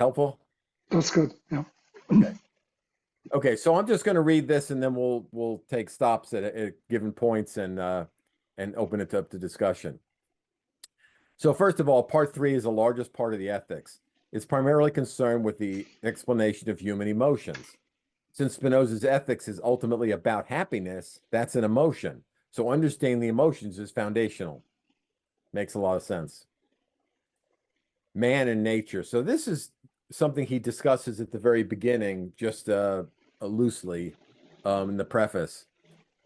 Helpful? That's good. Yeah. Okay. Okay, so I'm just going to read this and then we'll take stops at given points and open it up to discussion. So first of all, part three is the largest part of the ethics. It's primarily concerned with the explanation of human emotions. Since Spinoza's ethics is ultimately about happiness, that's an emotion. So understanding the emotions is foundational. Makes a lot of sense. Man and nature. So this is something he discusses at the very beginning, just loosely in the preface.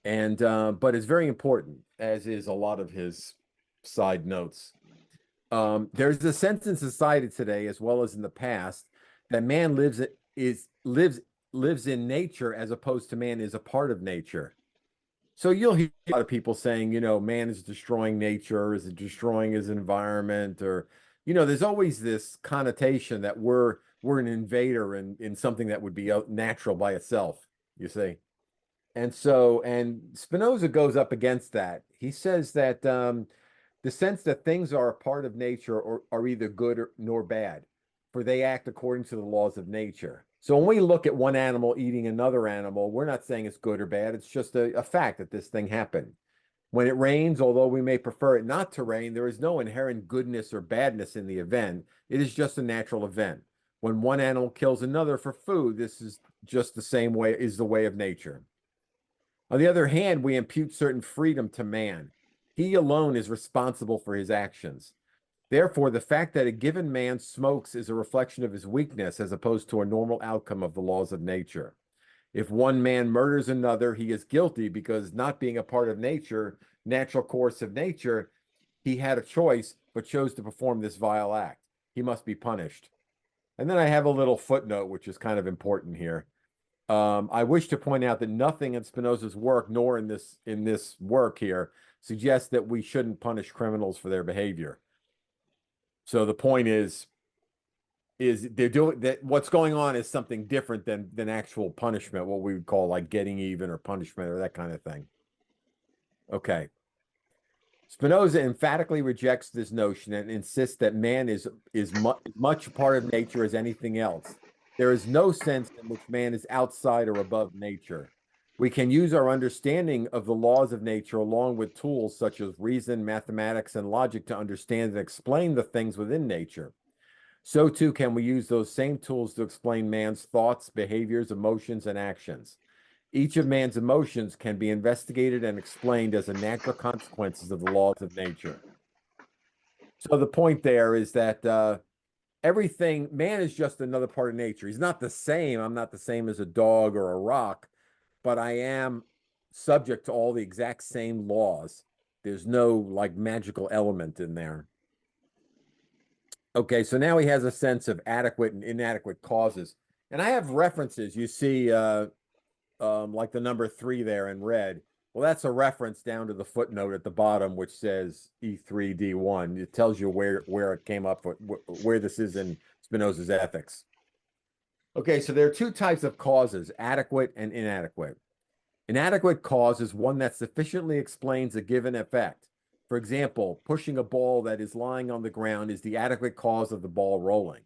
And but it's very important, as is a lot of his side notes. There's a sense in society today, as well as in the past, that man lives in nature as opposed to man is a part of nature. So you'll hear a lot of people saying, man is destroying nature, is it destroying his environment, or there's always this connotation that we're an invader in something that would be natural by itself, you see. And Spinoza goes up against that. He says that the sense that things are a part of nature or are either good nor bad, for they act according to the laws of nature. So when we look at one animal eating another animal, we're not saying it's good or bad. It's just a fact that this thing happened. When it rains, although we may prefer it not to rain, there is no inherent goodness or badness in the event. It is just a natural event. When one animal kills another for food, this is just the same way, is the way of nature. On the other hand, we impute certain freedom to man. He alone is responsible for his actions. Therefore, the fact that a given man smokes is a reflection of his weakness as opposed to a normal outcome of the laws of nature. If one man murders another, he is guilty because, not being a part of nature, natural course of nature, he had a choice but chose to perform this vile act. He must be punished. And then I have a little footnote, which is kind of important here. I wish to point out that nothing in Spinoza's work, nor in this work here, suggests that we shouldn't punish criminals for their behavior. So the point is they're doing that. What's going on is something different than actual punishment, what we would call like getting even or punishment or that kind of thing. Okay. Spinoza emphatically rejects this notion and insists that man is much a part of nature as anything else. There is no sense in which man is outside or above nature. We can use our understanding of the laws of nature along with tools such as reason, mathematics, and logic to understand and explain the things within nature. So too can we use those same tools to explain man's thoughts, behaviors, emotions, and actions. Each of man's emotions can be investigated and explained as a natural consequences of the laws of nature. So the point there is that man is just another part of nature. He's not the same. I'm not the same as a dog or a rock, but I am subject to all the exact same laws. There's no like magical element in there. Okay, so now he has a sense of adequate and inadequate causes. And I have references. You see like the number 3 there in red. Well, that's a reference down to the footnote at the bottom, which says E3D1. It tells you where it came up, where this is in Spinoza's ethics. Okay, so there are 2 types of causes, adequate and inadequate. Inadequate cause is one that sufficiently explains a given effect. For example, pushing a ball that is lying on the ground is the adequate cause of the ball rolling.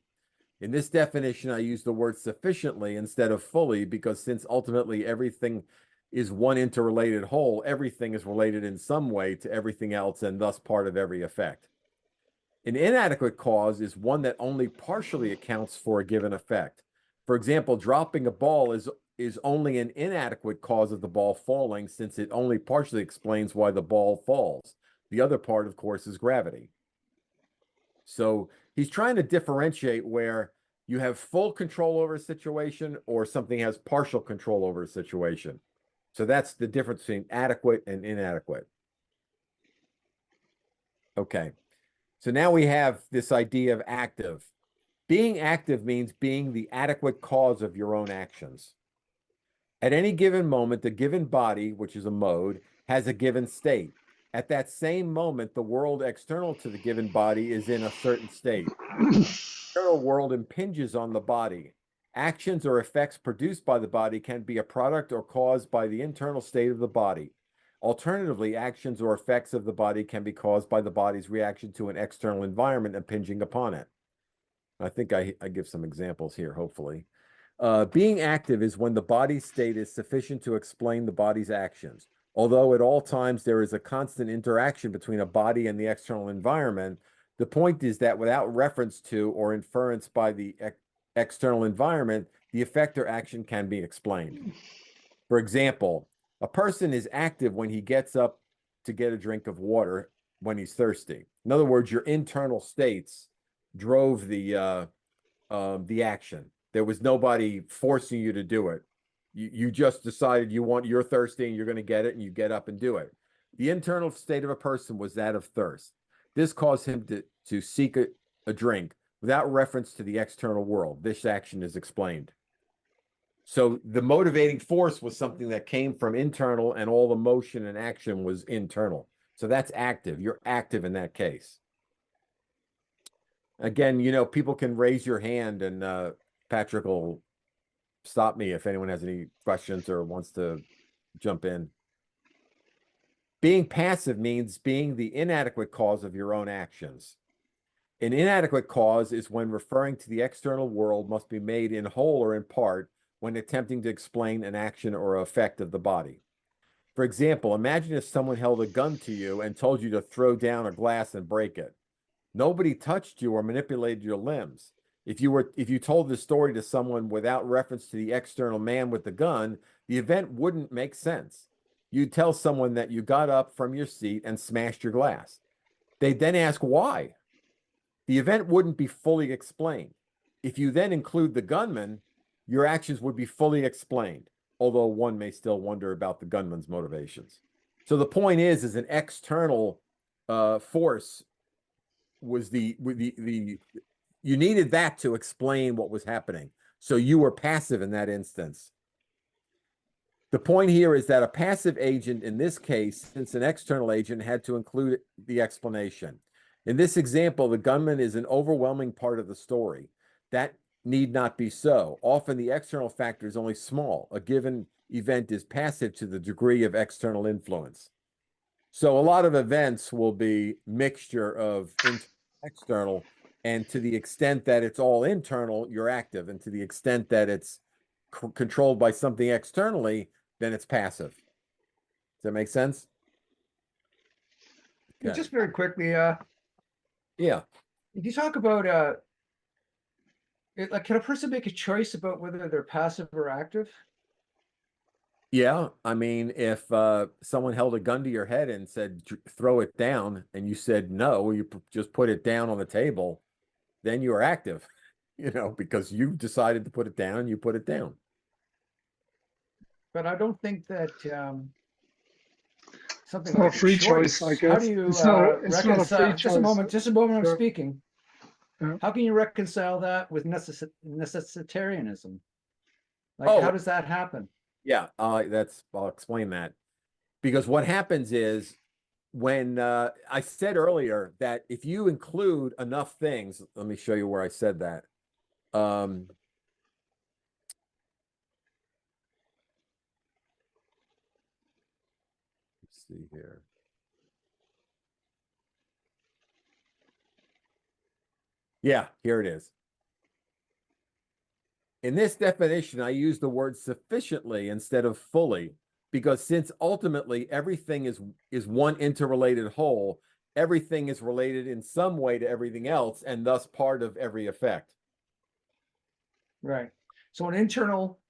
In this definition, I use the word sufficiently instead of fully because since ultimately everything is one interrelated whole, everything is related in some way to everything else and thus part of every effect. An inadequate cause is one that only partially accounts for a given effect. For example, dropping a ball is only an inadequate cause of the ball falling since it only partially explains why the ball falls. The other part, of course, is gravity. So he's trying to differentiate where you have full control over a situation or something has partial control over a situation. So that's the difference between adequate and inadequate. Okay. So now we have this idea of active. Being active means being the adequate cause of your own actions. At any given moment, the given body, which is a mode, has a given state. At that same moment, the world external to the given body is in a certain state. The external world impinges on the body. Actions or effects produced by the body can be a product or caused by the internal state of the body. Alternatively, actions or effects of the body can be caused by the body's reaction to an external environment impinging upon it. I think I give some examples here, hopefully. Being active is when the body's state is sufficient to explain the body's actions. Although at all times there is a constant interaction between a body and the external environment, the point is that without reference to or inference by the external environment, the effect or action can be explained. For example, a person is active when he gets up to get a drink of water when he's thirsty. In other words, your internal states drove the action. There was nobody forcing you to do it. You just decided you're thirsty and you're going to get it, and you get up and do it. The internal state of a person was that of thirst. This caused him to seek a drink without reference to the external world. This action is explained. So the motivating force was something that came from internal, and all the motion and action was internal. So that's active. You're active in that case. Again, people can raise your hand, and Patrick will stop me if anyone has any questions or wants to jump in. Being passive means being the inadequate cause of your own actions. An inadequate cause is when referring to the external world must be made in whole or in part when attempting to explain an action or effect of the body. For example, imagine if someone held a gun to you and told you to throw down a glass and break it. Nobody touched you or manipulated your limbs. If you told this story to someone without reference to the external man with the gun, the event wouldn't make sense. You'd tell someone that you got up from your seat and smashed your glass. They'd then ask why. The event wouldn't be fully explained. If you then include the gunman, your actions would be fully explained, although one may still wonder about the gunman's motivations. So the point is an external force was you needed that to explain what was happening. So you were passive in that instance. The point here is that a passive agent in this case, since an external agent, had to include the explanation. In this example, the gunman is an overwhelming part of the story. That need not be so. Often the external factor is only small. A given event is passive to the degree of external influence. So a lot of events will be mixture of external, and to the extent that it's all internal, you're active, and to the extent that it's controlled by something externally, then it's passive. Does that make sense? Okay. Just very quickly, yeah. If you talk about like, can a person make a choice about whether they're passive or active? Yeah, I mean, if someone held a gun to your head and said throw it down, and you said no, you just put it down on the table, then you are active, because you decided to put it down, you put it down. But I don't think that something it's like not a free choice, I guess. How do you it's not a free choice. Just a moment, I'm yeah. speaking. Yeah. How can you reconcile that with necessitarianism? Like, how does that happen? Yeah, I'll explain that. Because what happens is when I said earlier that if you include enough things, let me show you where I said that. Let's see here. Yeah, here it is. In this definition, I use the word sufficiently instead of fully, because since ultimately everything is one interrelated whole, everything is related in some way to everything else, and thus part of every effect. Right. So an internal,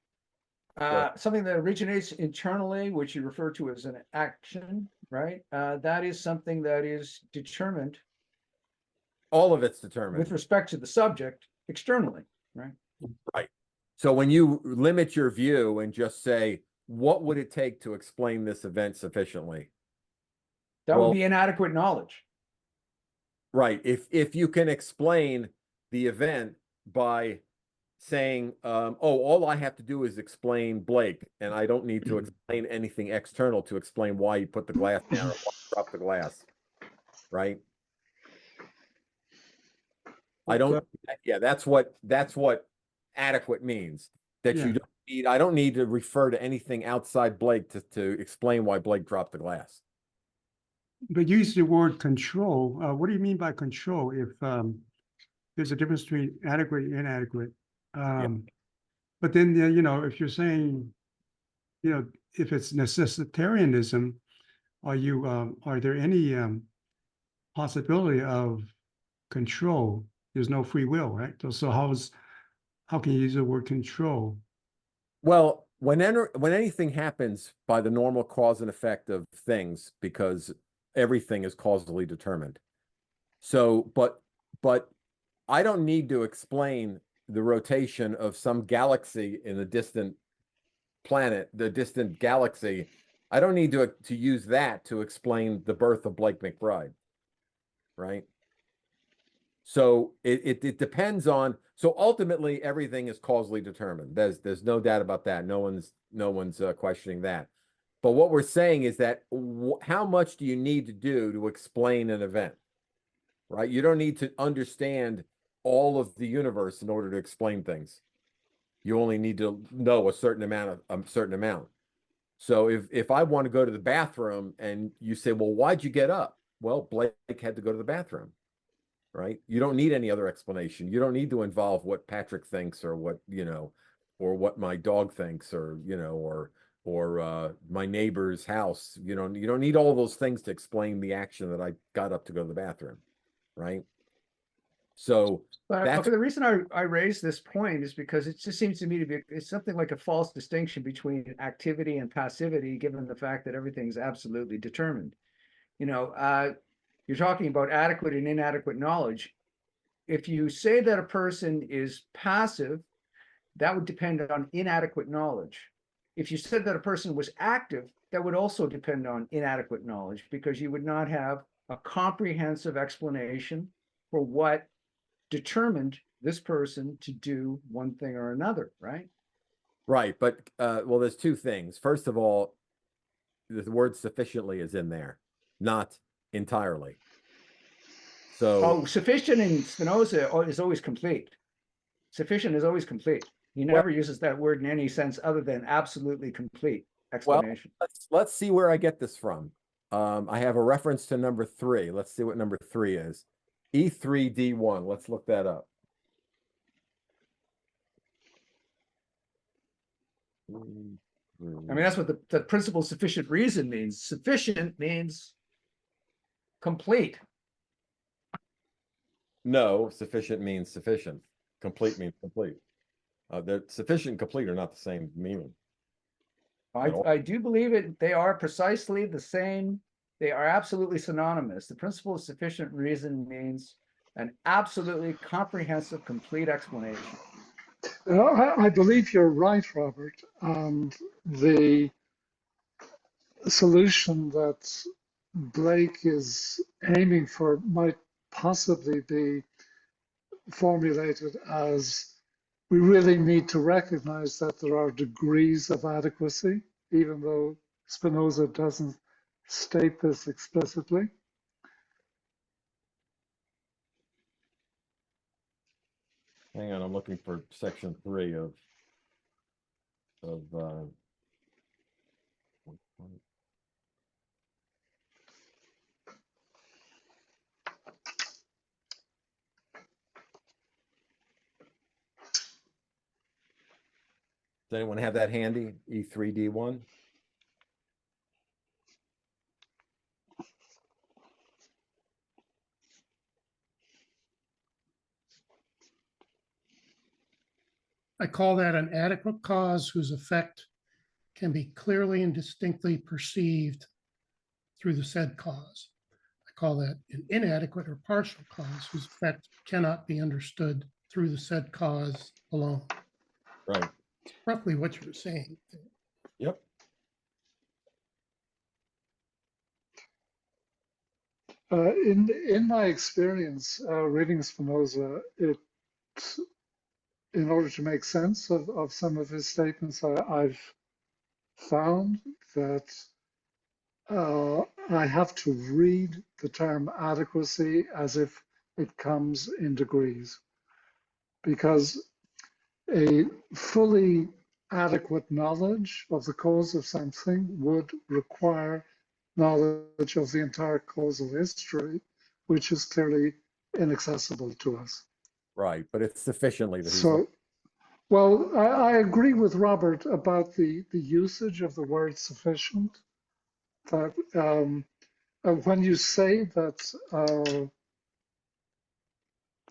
something that originates internally, which you refer to as an action, right? That is something that is determined. All of it's determined. With respect to the subject externally, right? Right. So when you limit your view and just say, what would it take to explain this event sufficiently? That would be inadequate knowledge. Right. If you can explain the event by saying, all I have to do is explain Blake, and I don't need to explain anything external to explain why you put the glass down or why you dropped the glass. Right. That's what adequate means. That you don't need, I don't need to refer to anything outside Blake to explain why Blake dropped the glass. But use the word control. What do you mean by control? there's a difference between adequate and inadequate. But then, you know, if you're saying, you know, if it's necessitarianism, are there any possibility of control? There's no free will, right? So how can you use the word control? Well, when anything happens by the normal cause and effect of things, because everything is causally determined. So, but I don't need to explain the rotation of some galaxy in the distant planet, the distant galaxy. I don't need to use that to explain the birth of Blake McBride, right? So it depends on. So ultimately, everything is causally determined. There's no doubt about that. No one's questioning that. But what we're saying is that how much do you need to do to explain an event, right? You don't need to understand all of the universe in order to explain things. You only need to know a certain amount. So if I want to go to the bathroom and you say, well, why'd you get up? Well, Blake had to go to the bathroom, right? You don't need any other explanation. You don't need to involve what Patrick thinks or what, you know, or what my dog thinks or, you know, or my neighbor's house. You don't need all those things to explain the action that I got up to go to the bathroom, right? So that's okay, the reason I raise this point is because it just seems to me to be it's something like a false distinction between activity and passivity, given the fact that everything's absolutely determined. You know, you're talking about adequate and inadequate knowledge. If you say that a person is passive, that would depend on inadequate knowledge. If you said that a person was active, that would also depend on inadequate knowledge, because you would not have a comprehensive explanation for what determined this person to do one thing or another, right? right. But well, there's two things. First of all, the word sufficiently is in there, not entirely. So Sufficient in Spinoza is always complete. Sufficient is always complete. He never uses that word in any sense other than absolutely complete explanation. Well, let's see where I get this from. I have a reference to number 3. Let's see what number 3 is. E3D1. Let's look that up. I mean, that's what the principle of sufficient reason means. Sufficient means complete. No, sufficient means sufficient. Complete means complete. The sufficient and complete are not the same meaning. I do believe it. They are precisely the same. They are absolutely synonymous. The principle of sufficient reason means an absolutely comprehensive, complete explanation. I believe you're right, Robert. And the solution that Blake is aiming for might possibly be formulated as we really need to recognize that there are degrees of adequacy, even though Spinoza doesn't state this explicitly. Hang on, I'm looking for section 3 of does anyone have that handy? E3D1? I call that an adequate cause whose effect can be clearly and distinctly perceived through the said cause. I call that an inadequate or partial cause whose effect cannot be understood through the said cause alone. Right. It's roughly what you're saying. Yep. In my experience reading Spinoza, in order to make sense of some of his statements, I've found that I have to read the term adequacy as if it comes in degrees, because a fully adequate knowledge of the cause of something would require knowledge of the entire causal history, which is clearly inaccessible to us. Right, but it's sufficiently that he's So, well, I agree with Robert about the usage of the word sufficient. That when you say that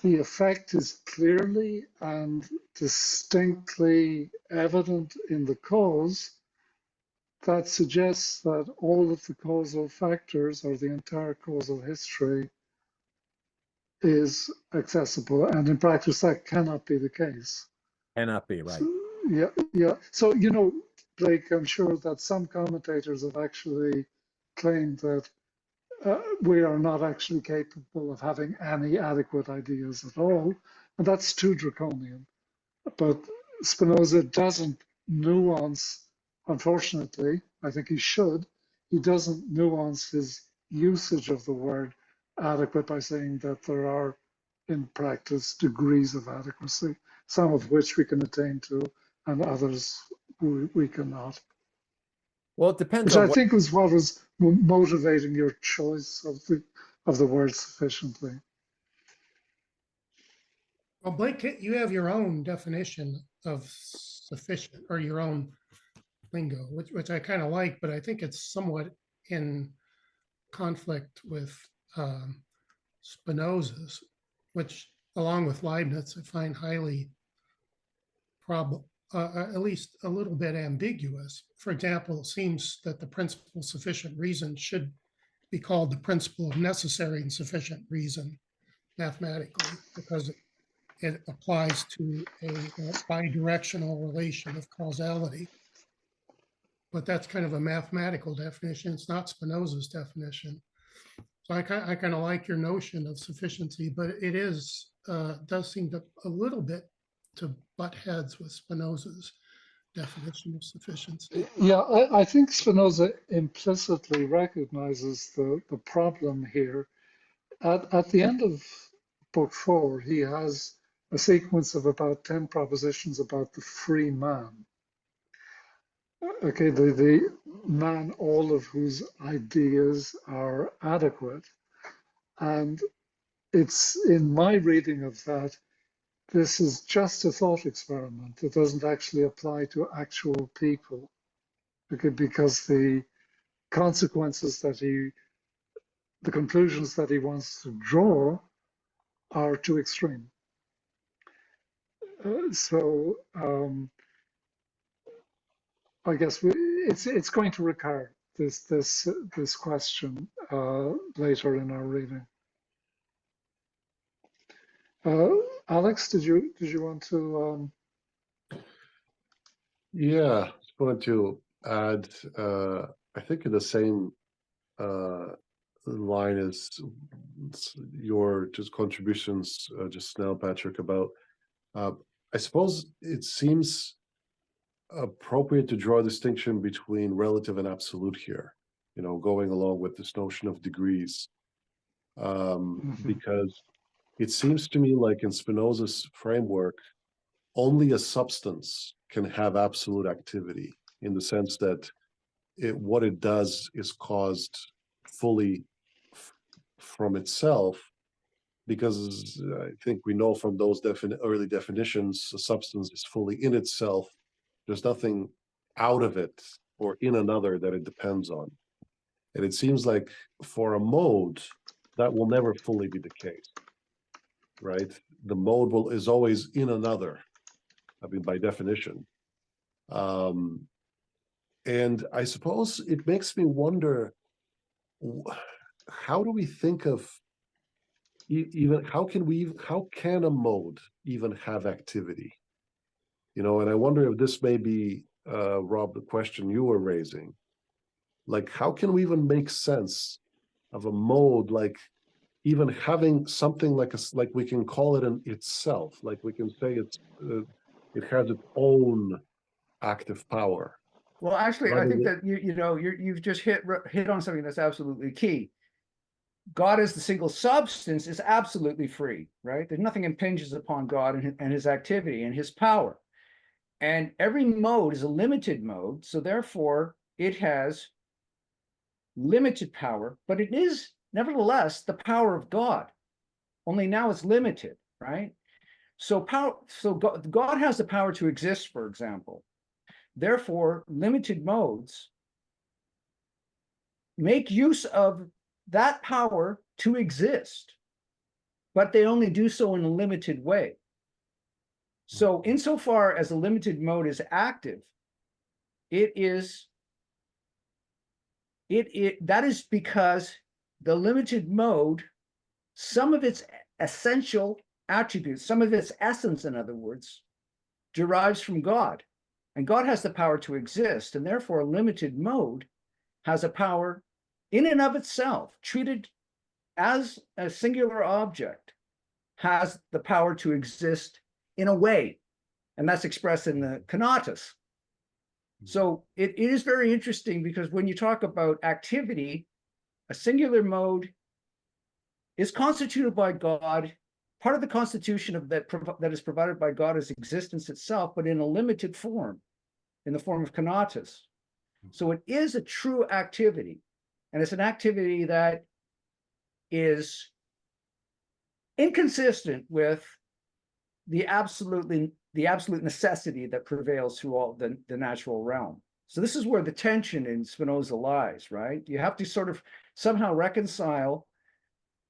the effect is clearly and distinctly evident in the cause, that suggests that all of the causal factors or the entire causal history is accessible. And in practice, that cannot be the case. cannot be right. Yeah, yeah. So, Blake, I'm sure that some commentators have actually claimed that we are not actually capable of having any adequate ideas at all, and that's too draconian. But Spinoza doesn't nuance, unfortunately, I think he should, he doesn't nuance his usage of the word adequate by saying that there are, in practice, degrees of adequacy, some of which we can attain to, and others we cannot. Well, it depends Which on I what. think was what was motivating your choice of the word sufficiently. Well, Blake, you have your own definition of sufficient, or your own lingo, which I kind of like, but I think it's somewhat in conflict with Spinoza's, which, along with Leibniz, I find highly probable, at least a little bit ambiguous. For example, it seems that the principle of sufficient reason should be called the principle of necessary and sufficient reason mathematically, because it applies to a bidirectional relation of causality. But that's kind of a mathematical definition. It's not Spinoza's definition. So I kind of like your notion of sufficiency, but it is does seem to a little bit to butt heads with Spinoza's definition of sufficiency. Yeah, I think Spinoza implicitly recognizes the problem here. At the end of book 4, he has a sequence of about 10 propositions about the free man. Okay, the man, all of whose ideas are adequate. And it's in my reading of that, this is just a thought experiment. It doesn't actually apply to actual people. Okay, because the consequences the conclusions that he wants to draw are too extreme. So I guess it's going to recur, this question later in our reading. Alex, did you want to? Yeah, just wanted to add, I think in the same line as your just contributions just now, Patrick, about I suppose it seems appropriate to draw a distinction between relative and absolute here, going along with this notion of degrees, because it seems to me like in Spinoza's framework, only a substance can have absolute activity, in the sense that what it does is caused fully from itself, because I think we know from those early definitions, a substance is fully in itself. There's nothing out of it or in another that it depends on. And it seems like for a mode, that will never fully be the case, right? The mode is always in another, I mean, by definition. And I suppose it makes me wonder, how do we think of even how can a mode even have activity? And I wonder if this may be, Rob, the question you were raising. Like, how can we even make sense of a mode, like even having something like we can call it in itself, like we can say it has its own active power. Well, actually, I think that you've just hit on something that's absolutely key. God as the single substance is absolutely free, right? There's nothing impinges upon God and his activity and his power. And every mode is a limited mode, so therefore it has limited power, but it is nevertheless the power of God. Only now it's limited, right? So God has the power to exist, for example. Therefore, limited modes make use of that power to exist, but they only do so in a limited way. So insofar as a limited mode is active, that is because the limited mode, some of its essential attributes, some of its essence, in other words, derives from God. And God has the power to exist, and therefore a limited mode has a power in and of itself, treated as a singular object, has the power to exist in a way, and that's expressed in the conatus. So it is very interesting, because when you talk about activity, a singular mode is constituted by God. Part of the constitution of that is provided by God is existence itself, but in a limited form, in the form of conatus. So it is a true activity, and it's an activity that is inconsistent with the absolute necessity that prevails through all the natural realm. So this is where the tension in Spinoza lies, right? You have to sort of somehow reconcile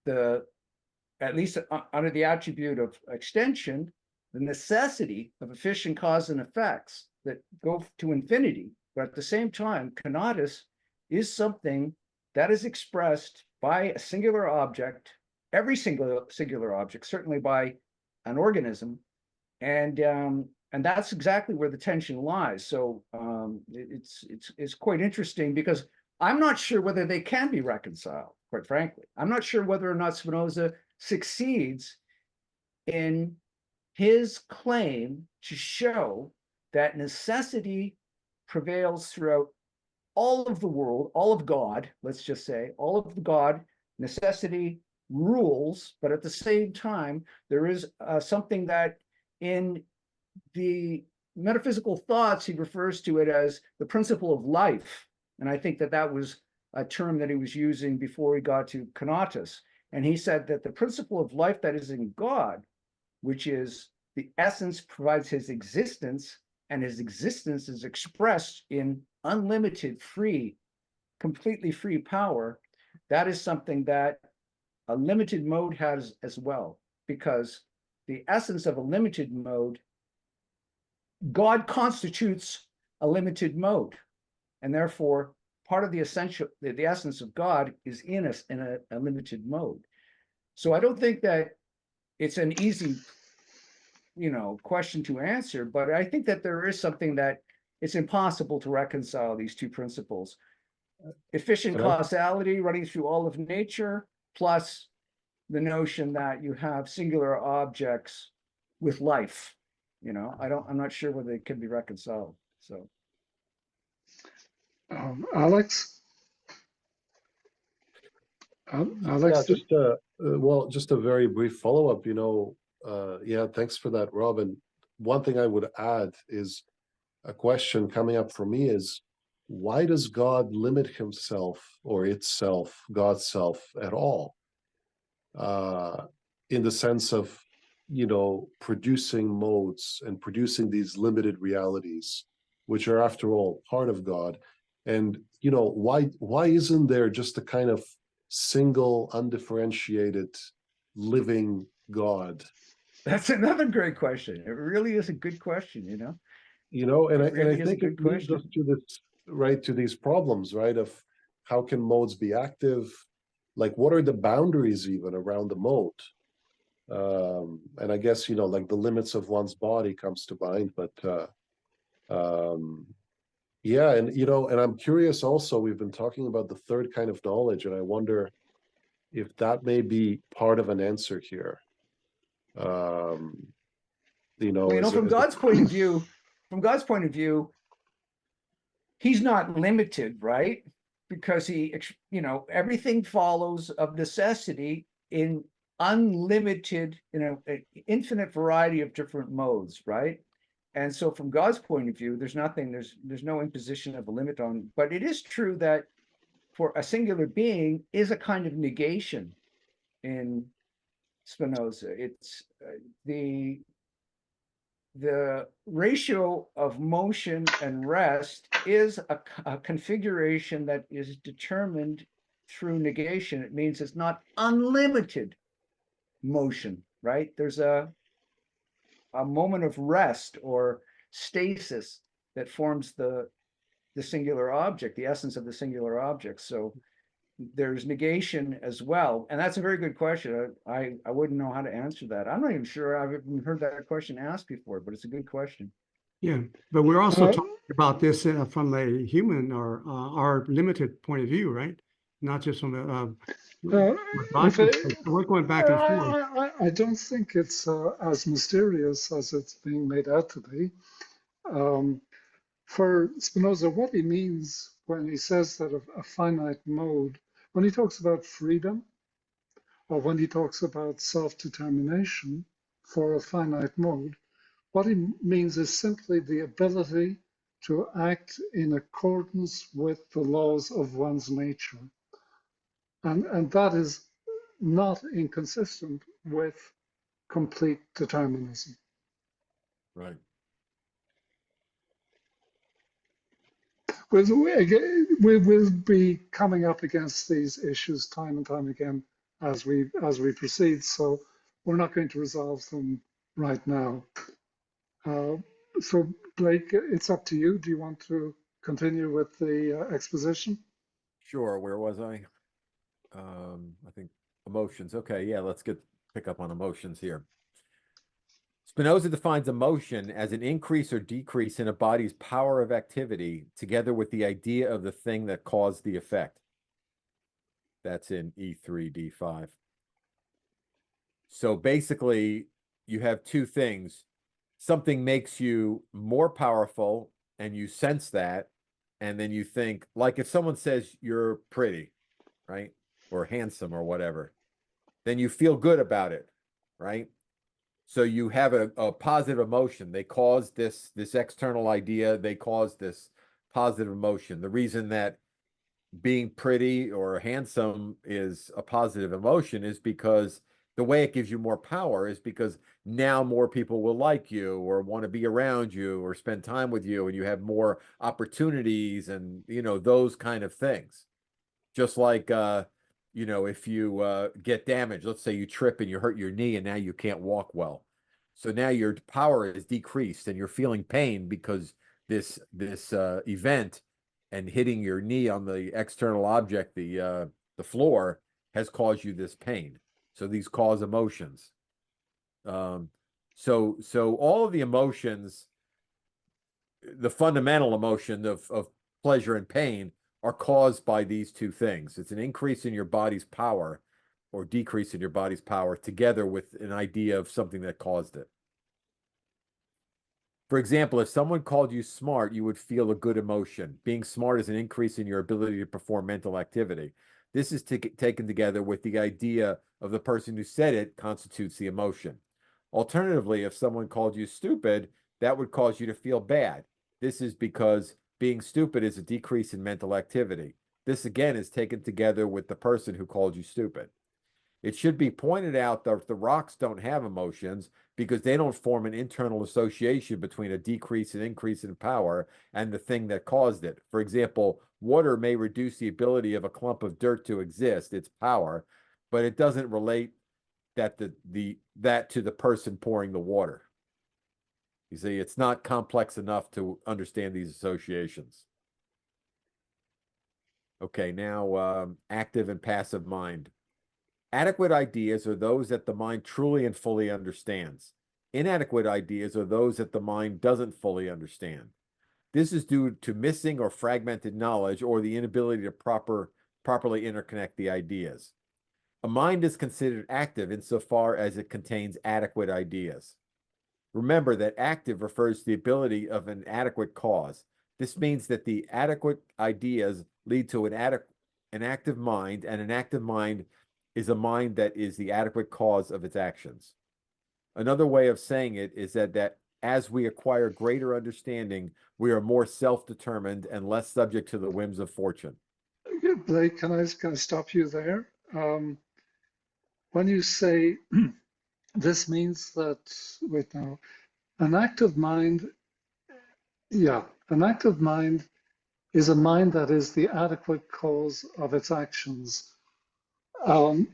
at least under the attribute of extension, the necessity of efficient cause and effects that go to infinity. But at the same time, conatus is something that is expressed by a singular object, every singular object, certainly by an organism, and that's exactly where the tension lies. So it's quite interesting, because I'm not sure whether they can be reconciled, quite frankly. I'm not sure whether or not Spinoza succeeds in his claim to show that necessity prevails throughout all of the world, all of God, let's just say, all of the God, necessity rules, but at the same time, there is something that in the metaphysical thoughts, he refers to it as the principle of life. And I think that that was a term that he was using before he got to conatus. And he said that the principle of life that is in God, which is the essence, provides his existence, and his existence is expressed in unlimited, free, completely free power. That is something that a limited mode has as well, because the essence of a limited mode, God constitutes a limited mode, and therefore part of the essence of God is in a limited mode. So I don't think that it's an easy, question to answer, but I think that there is something that it's impossible to reconcile these two principles: efficient causality running through all of nature, plus the notion that you have singular objects with life. I'm not sure whether they can be reconciled. So Alex? Yeah, just a very brief follow-up, yeah, thanks for that, Rob. And one thing I would add is a question coming up for me is, why does God limit himself or itself, God's self, at all? In the sense of, producing modes and producing these limited realities, which are after all part of God. And, why isn't there just a kind of single, undifferentiated, living God? that's another great question. It really is a good question, And It really I is a think it good leads us question. to this, right, to these problems, right, of how can modes be active? Like, what are the boundaries even around the mode? And I guess, like the limits of one's body comes to mind, but yeah, and I'm curious also, we've been talking about the third kind of knowledge, and I wonder if that may be part of an answer here. Well, from God's point of view, he's not limited, right? Because everything follows of necessity in unlimited, an infinite variety of different modes, right? And so from God's point of view, there's no imposition of a limit on, but it is true that for a singular being is a kind of negation in Spinoza. It's the ratio of motion and rest is a configuration that is determined through negation. It means it's not unlimited motion, right? There's a moment of rest or stasis that forms the singular object, the essence of the singular object. So there's negation as well. And that's a very good question. I wouldn't know how to answer that. I'm not even sure I've even heard that question asked before, but it's a good question. Yeah, but we're also Uh, talking about this from a human or our limited point of view, right? Not just from what God if can it, say. So we're going back and forth. I don't think it's as mysterious as it's being made out to be. For Spinoza, what he means when he says that a finite mode, when he talks about freedom, or when he talks about self-determination for a finite mode, what he means is simply the ability to act in accordance with the laws of one's nature. And that is not inconsistent with complete determinism. Right. We will be coming up against these issues time and time again as we proceed. So we're not going to resolve them right now. So Blake, it's up to you. Do you want to continue with the exposition? Sure. Where was I? I think emotions. Okay, yeah, let's pick up on emotions here. Spinoza defines emotion as an increase or decrease in a body's power of activity, together with the idea of the thing that caused the effect. That's in E3D5. So basically, you have two things. Something makes you more powerful, and you sense that, and then you think, like if someone says you're pretty, right? Or handsome or whatever, then you feel good about it, right? So you have a positive emotion. They cause this external idea. They cause this positive emotion. The reason that being pretty or handsome is a positive emotion is because the way it gives you more power is because now more people will like you or want to be around you or spend time with you, and you have more opportunities and, those kind of things. Just like, if you get damaged, let's say you trip and you hurt your knee and now you can't walk well. So now your power is decreased and you're feeling pain because this event and hitting your knee on the external object, the floor, has caused you this pain. So these cause emotions. So all of the emotions, the fundamental emotion of pleasure and pain, are caused by these two things. It's an increase in your body's power or decrease in your body's power, together with an idea of something that caused it. For example, if someone called you smart, you would feel a good emotion. Being smart is an increase in your ability to perform mental activity. This is taken together with the idea of the person who said it constitutes the emotion. Alternatively, if someone called you stupid, that would cause you to feel bad. This is because being stupid is a decrease in mental activity. This again is taken together with the person who called you stupid. It should be pointed out that the rocks don't have emotions because they don't form an internal association between a decrease and increase in power and the thing that caused it. For example, water may reduce the ability of a clump of dirt to exist, its power, but it doesn't relate that to the person pouring the water. You see, it's not complex enough to understand these associations. Okay, now active and passive mind. Adequate ideas are those that the mind truly and fully understands. Inadequate ideas are those that the mind doesn't fully understand. This is due to missing or fragmented knowledge or the inability to properly interconnect the ideas. A mind is considered active insofar as it contains adequate ideas. Remember that active refers to the ability of an adequate cause. This means that the adequate ideas lead to an active mind, and an active mind is a mind that is the adequate cause of its actions. Another way of saying it is that as we acquire greater understanding, we are more self-determined and less subject to the whims of fortune. Blake, can I stop you there? When you say this means that, wait now, An active mind, yeah, an active mind is a mind that is the adequate cause of its actions. Um,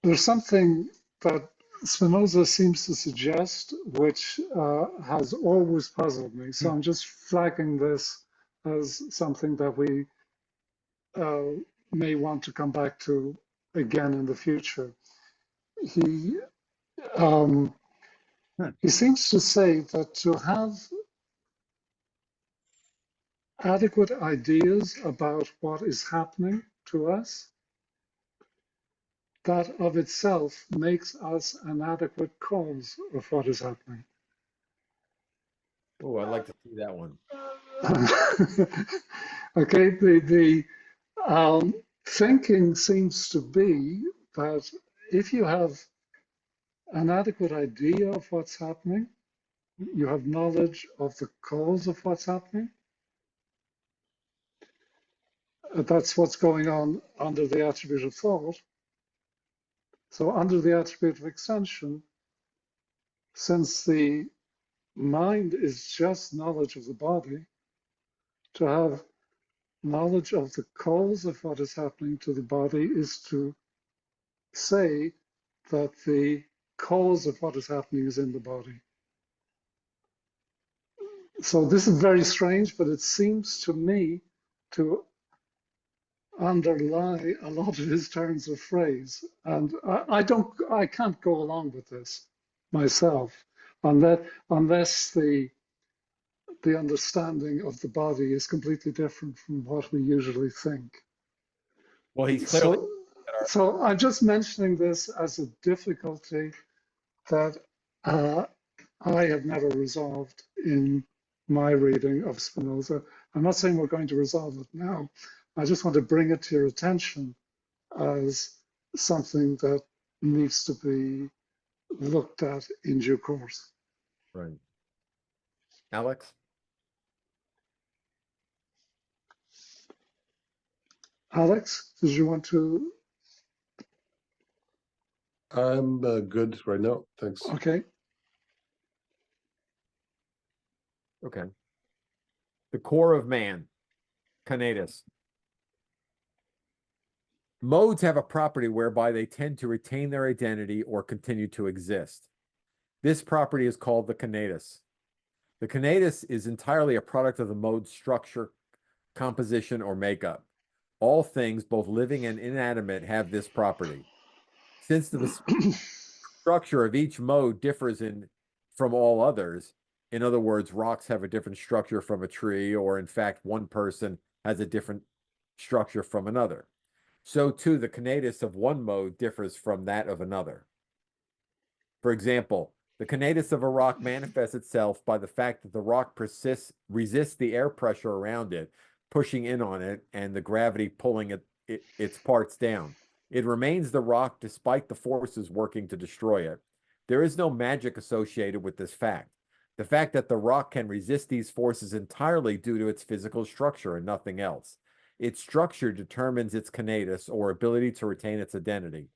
there's something that Spinoza seems to suggest, which has always puzzled me. So I'm just flagging this as something that we may want to come back to again in the future. He um, he seems to say that to have adequate ideas about what is happening to us, that of itself makes us an adequate cause of what is happening. Oh, I'd like to see that one. Okay, the thinking seems to be that if you have an adequate idea of what's happening, you have knowledge of the cause of what's happening. That's what's going on under the attribute of thought. So under the attribute of extension, since the mind is just knowledge of the body, to have knowledge of the cause of what is happening to the body is to say that the cause of what is happening is in the body. So this is very strange, but it seems to me to underlie a lot of his turns of phrase. And I can't go along with this myself unless the understanding of the body is completely different from what we usually think. Well, he's clearly. So I'm just mentioning this as a difficulty that I have never resolved in my reading of Spinoza. I'm not saying we're going to resolve it now. I just want to bring it to your attention as something that needs to be looked at in due course. Right. Alex? Alex, did you want to? I'm good right now. Thanks. Okay. Okay. The core of man, conatus. Modes have a property whereby they tend to retain their identity or continue to exist. This property is called the conatus. The conatus is entirely a product of the mode's structure, composition, or makeup. All things, both living and inanimate, have this property. Since the structure of each mode differs from all others, in other words, rocks have a different structure from a tree, or in fact, one person has a different structure from another. So too, the conatus of one mode differs from that of another. For example, the conatus of a rock manifests itself by the fact that the rock resists the air pressure around it, pushing in on it, and the gravity pulling its parts down. It remains the rock despite the forces working to destroy it. There is no magic associated with this fact. The fact that the rock can resist these forces entirely due to its physical structure and nothing else. Its structure determines its conatus, or ability to retain its identity.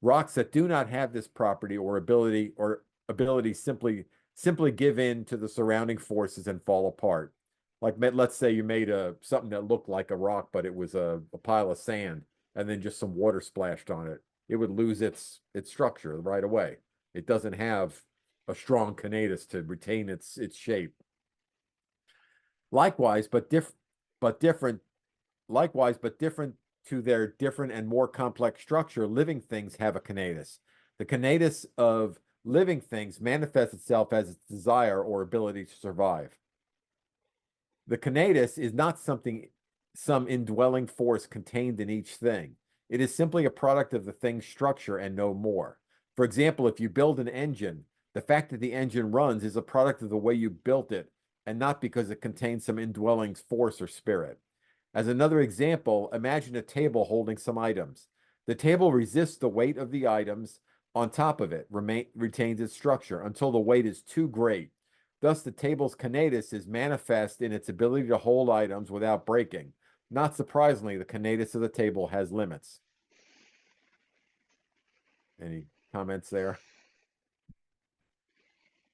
Rocks that do not have this property or ability simply give in to the surrounding forces and fall apart. Like, let's say you made something that looked like a rock, but it was a pile of sand, and then just some water splashed on it. It would lose its structure right away. It doesn't have a strong conatus to retain its shape. Likewise, but different to their different and more complex structure, living things have a conatus. The conatus of living things manifests itself as its desire or ability to survive. The conatus is not some indwelling force contained in each thing. It is simply a product of the thing's structure and no more. For example, if you build an engine, the fact that the engine runs is a product of the way you built it, and not because it contains some indwelling force or spirit. As another example, imagine a table holding some items. The table resists the weight of the items on top of it, retains its structure until the weight is too great. Thus, the table's conatus is manifest in its ability to hold items without breaking. Not surprisingly, the conatus of the table has limits. Any comments there.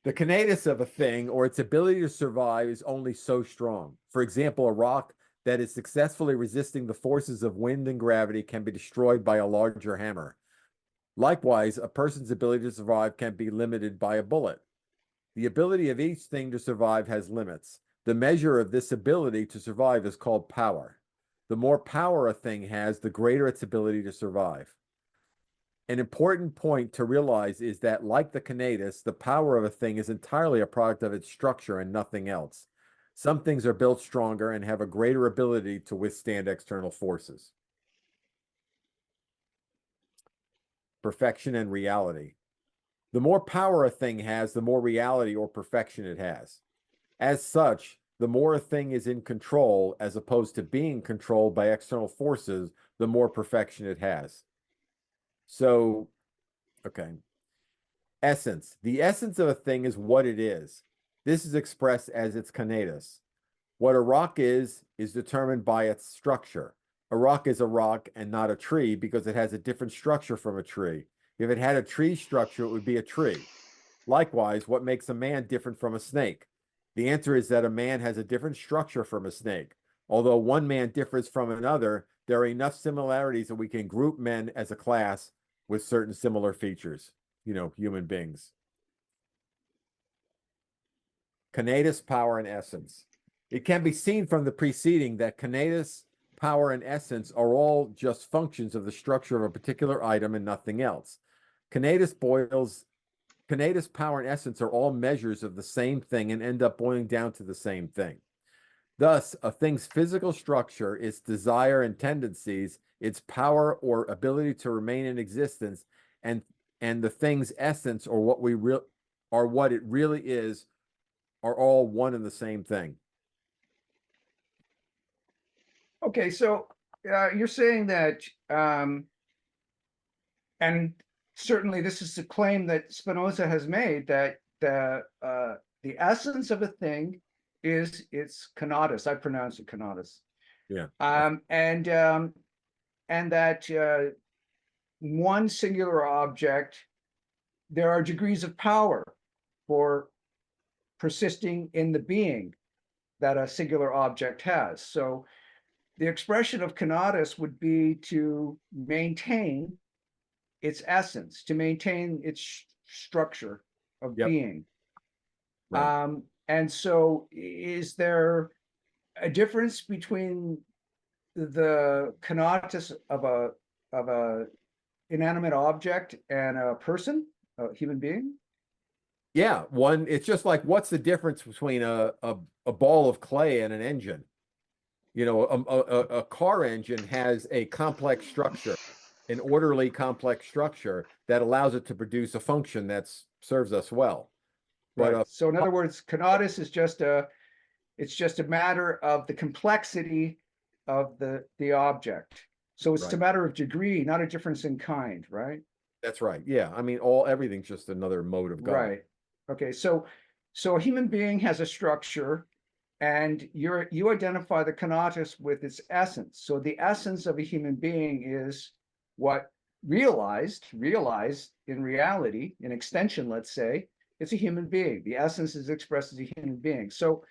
The kinetis of a thing or its ability to survive is only so strong. For example, a rock that is successfully resisting the forces of wind and gravity can be destroyed by a larger hammer. Likewise, a person's ability to survive can be limited by a bullet. The ability of each thing to survive has limits. The measure of this ability to survive is called power. The more power a thing has, the greater its ability to survive. An important point to realize is that, like the kinetis, the power of a thing is entirely a product of its structure and nothing else. Some things are built stronger and have a greater ability to withstand external forces. Perfection and reality. The more power a thing has, the more reality or perfection it has. As such, the more a thing is in control, as opposed to being controlled by external forces, the more perfection it has. So, okay. Essence. The essence of a thing is what it is. This is expressed as its kinetis. What a rock is determined by its structure. A rock is a rock and not a tree because it has a different structure from a tree. If it had a tree structure, it would be a tree. Likewise, what makes a man different from a snake? The answer is that a man has a different structure from a snake. Although one man differs from another, there are enough similarities that we can group men as a class with certain similar features, human beings. Kinetis, power, and essence. It can be seen from the preceding that kinetis, power, and essence are all just functions of the structure of a particular item and nothing else. Kinetis, power, and essence are all measures of the same thing and end up boiling down to the same thing. Thus, a thing's physical structure, its desire and tendencies, its power or ability to remain in existence, and the thing's essence, or what it really is, are all one and the same thing. Okay, so you're saying that, and certainly this is the claim that Spinoza has made, that the essence of a thing is its conatus. I pronounce it conatus. Yeah. And that one singular object, there are degrees of power for persisting in the being that a singular object has. So the expression of conatus would be to maintain its essence, to maintain its structure of being. Right. And so is there a difference between the conatus of a inanimate object and a person, a human being? Yeah, it's just like, what's the difference between a ball of clay and an engine? A car engine has a complex structure, an orderly complex structure that allows it to produce a function that serves us well. But Right. So in other words, conatus is just a matter of the complexity of the object. So it's a matter of degree, not a difference in kind, right? That's right. Yeah. I mean, everything's just another mode of God. Right. Okay. So a human being has a structure, and you identify the conatus with its essence. So the essence of a human being is what realized in reality, in extension, let's say, it's a human being. The essence is expressed as a human being. So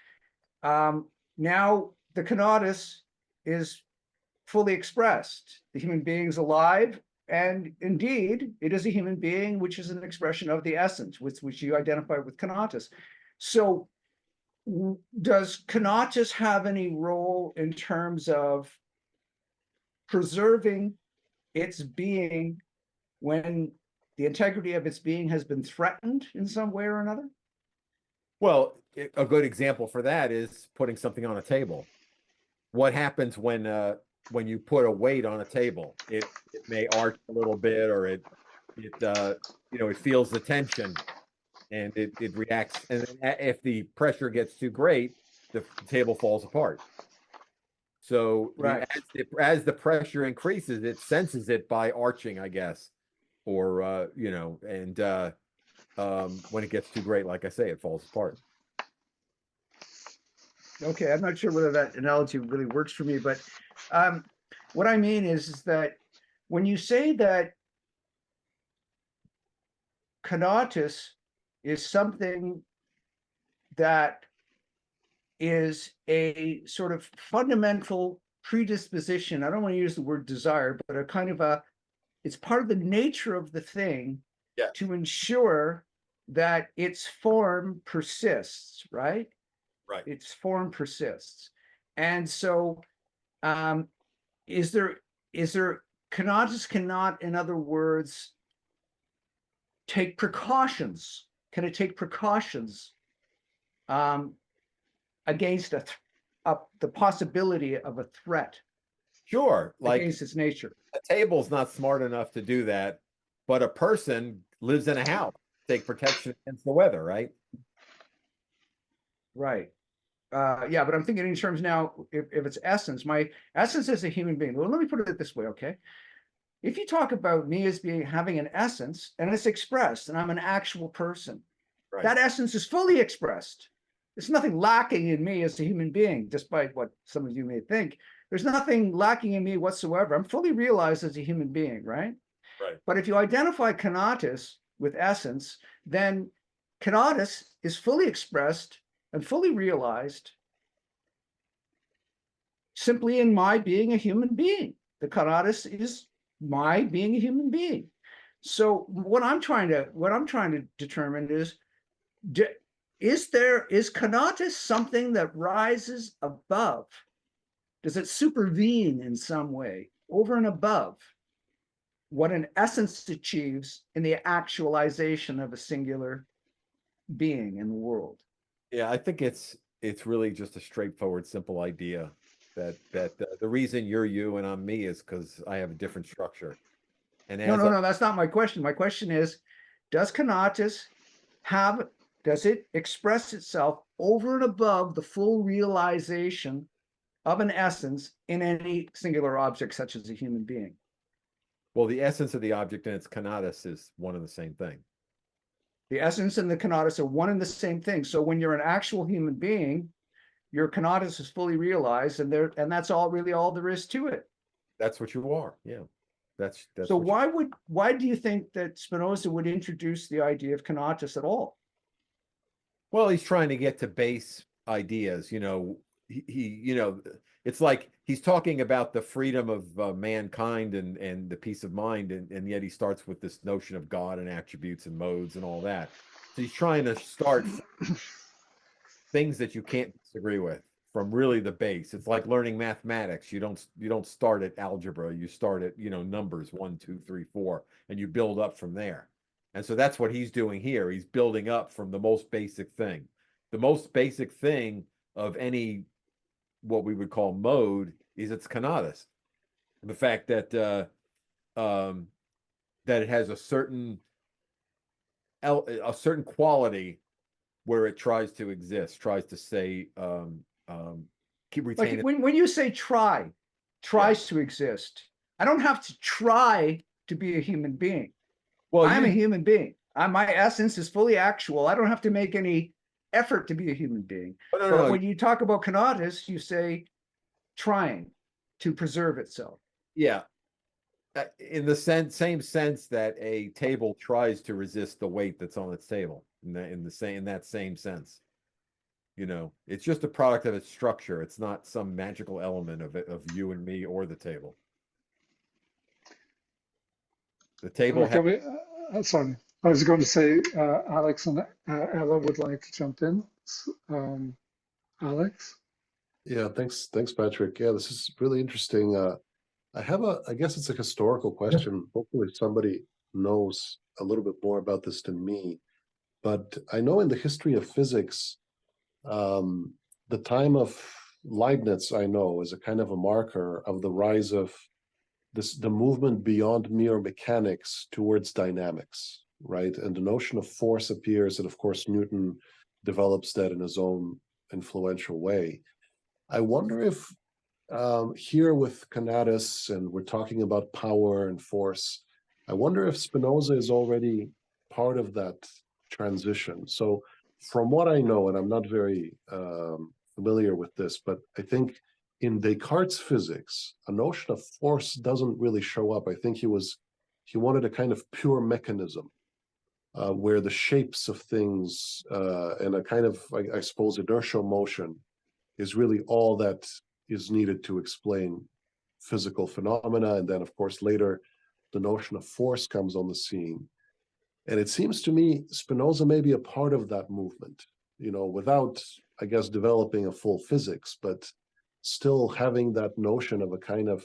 now the conatus is fully expressed. The human being's alive, and indeed, it is a human being, which is an expression of the essence, which you identify with conatus. So does conatus have any role in terms of preserving its being when the integrity of its being has been threatened in some way or another? Well, a good example for that is putting something on a table. What happens when you put a weight on a table? It may arch a little bit, or it feels the tension, and it reacts. And if the pressure gets too great, the table falls apart. So as the pressure increases, it senses it by arching, I guess, or when it gets too great, like I say, it falls apart. Okay, I'm not sure whether that analogy really works for me, but what I mean is that when you say that Conatus is something that is a sort of fundamental predisposition. I don't want to use the word desire, but a kind of it's part of the nature of the thing to ensure that its form persists, right? Right. Its form persists. And so is there Conatus cannot, in other words, take precautions? Can it take precautions against the possibility of a threat? Sure, like against its nature. a table's not smart enough to do that, but a person lives in a house, take protection against the weather, right? Right. Yeah, but I'm thinking in terms now, if it's essence, my essence as a human being. Well, let me put it this way, okay? If you talk about me as having an essence and it's expressed and I'm an actual person, Right. that essence is fully expressed. There's nothing lacking in me as a human being, despite what some of you may think. There's nothing lacking in me whatsoever. I'm fully realized as a human being, right? Right. But if you identify Conatus with essence, then Conatus is fully expressed and fully realized simply in my being a human being. The Conatus is my being a human being. So what I'm trying to determine is Conatus something that rises above? Does it supervene in some way over and above what an essence achieves in the actualization of a singular being in the world? Yeah, I think it's really just a straightforward, simple idea that the reason you're you and I'm me is because I have a different structure. And No, that's not my question. My question is, does Conatus does it express itself over and above the full realization of an essence in any singular object, such as a human being? Well, the essence of the object and its Conatus is one and the same thing. The essence and the Conatus are one and the same thing. So when you're an actual human being, your Conatus is fully realized, and that's all there is to it. That's what you are. Yeah. That's so why do you think that Spinoza would introduce the idea of Conatus at all? Well, he's trying to get to base ideas. It's like he's talking about the freedom of mankind and the peace of mind, and yet he starts with this notion of God and attributes and modes and all that. So he's trying to start things that you can't disagree with from really the base. It's like learning mathematics. You don't start at algebra. You start at numbers 1, 2, 3, 4, and you build up from there. And so that's what he's doing here. He's building up from the most basic thing. The most basic thing of any what we would call mode is its Conatus. The fact that that it has a certain quality where it tries to exist, tries to say retain like when you say tries to exist, I don't have to try to be a human being. Well, I'm a human being. My essence is fully actual. I don't have to make any effort to be a human being. But when you talk about Conatus, you say trying to preserve itself. Yeah. In the same sense that a table tries to resist the weight that's on its table. In that same sense. It's just a product of its structure. It's not some magical element of you and me or the table. The table. Sorry, I was going to say Alex and Ella would like to jump in. Alex. Yeah, thanks, Patrick. Yeah, this is really interesting. I guess it's a historical question. Hopefully, somebody knows a little bit more about this than me. But I know in the history of physics, the time of Leibniz, I know, is a kind of a marker of the rise of the movement beyond mere mechanics towards dynamics, right? And the notion of force appears, and of course, Newton develops that in his own influential way. I wonder if here with Conatus, and we're talking about power and force, I wonder if Spinoza is already part of that transition. So from what I know, and I'm not very familiar with this, but I think in Descartes' physics, a notion of force doesn't really show up. I think he wanted a kind of pure mechanism. where the shapes of things and a kind of, I suppose, inertial motion is really all that is needed to explain physical phenomena. And then, of course, later, the notion of force comes on the scene. And it seems to me Spinoza may be a part of that movement, without, I guess, developing a full physics, but still having that notion of a kind of,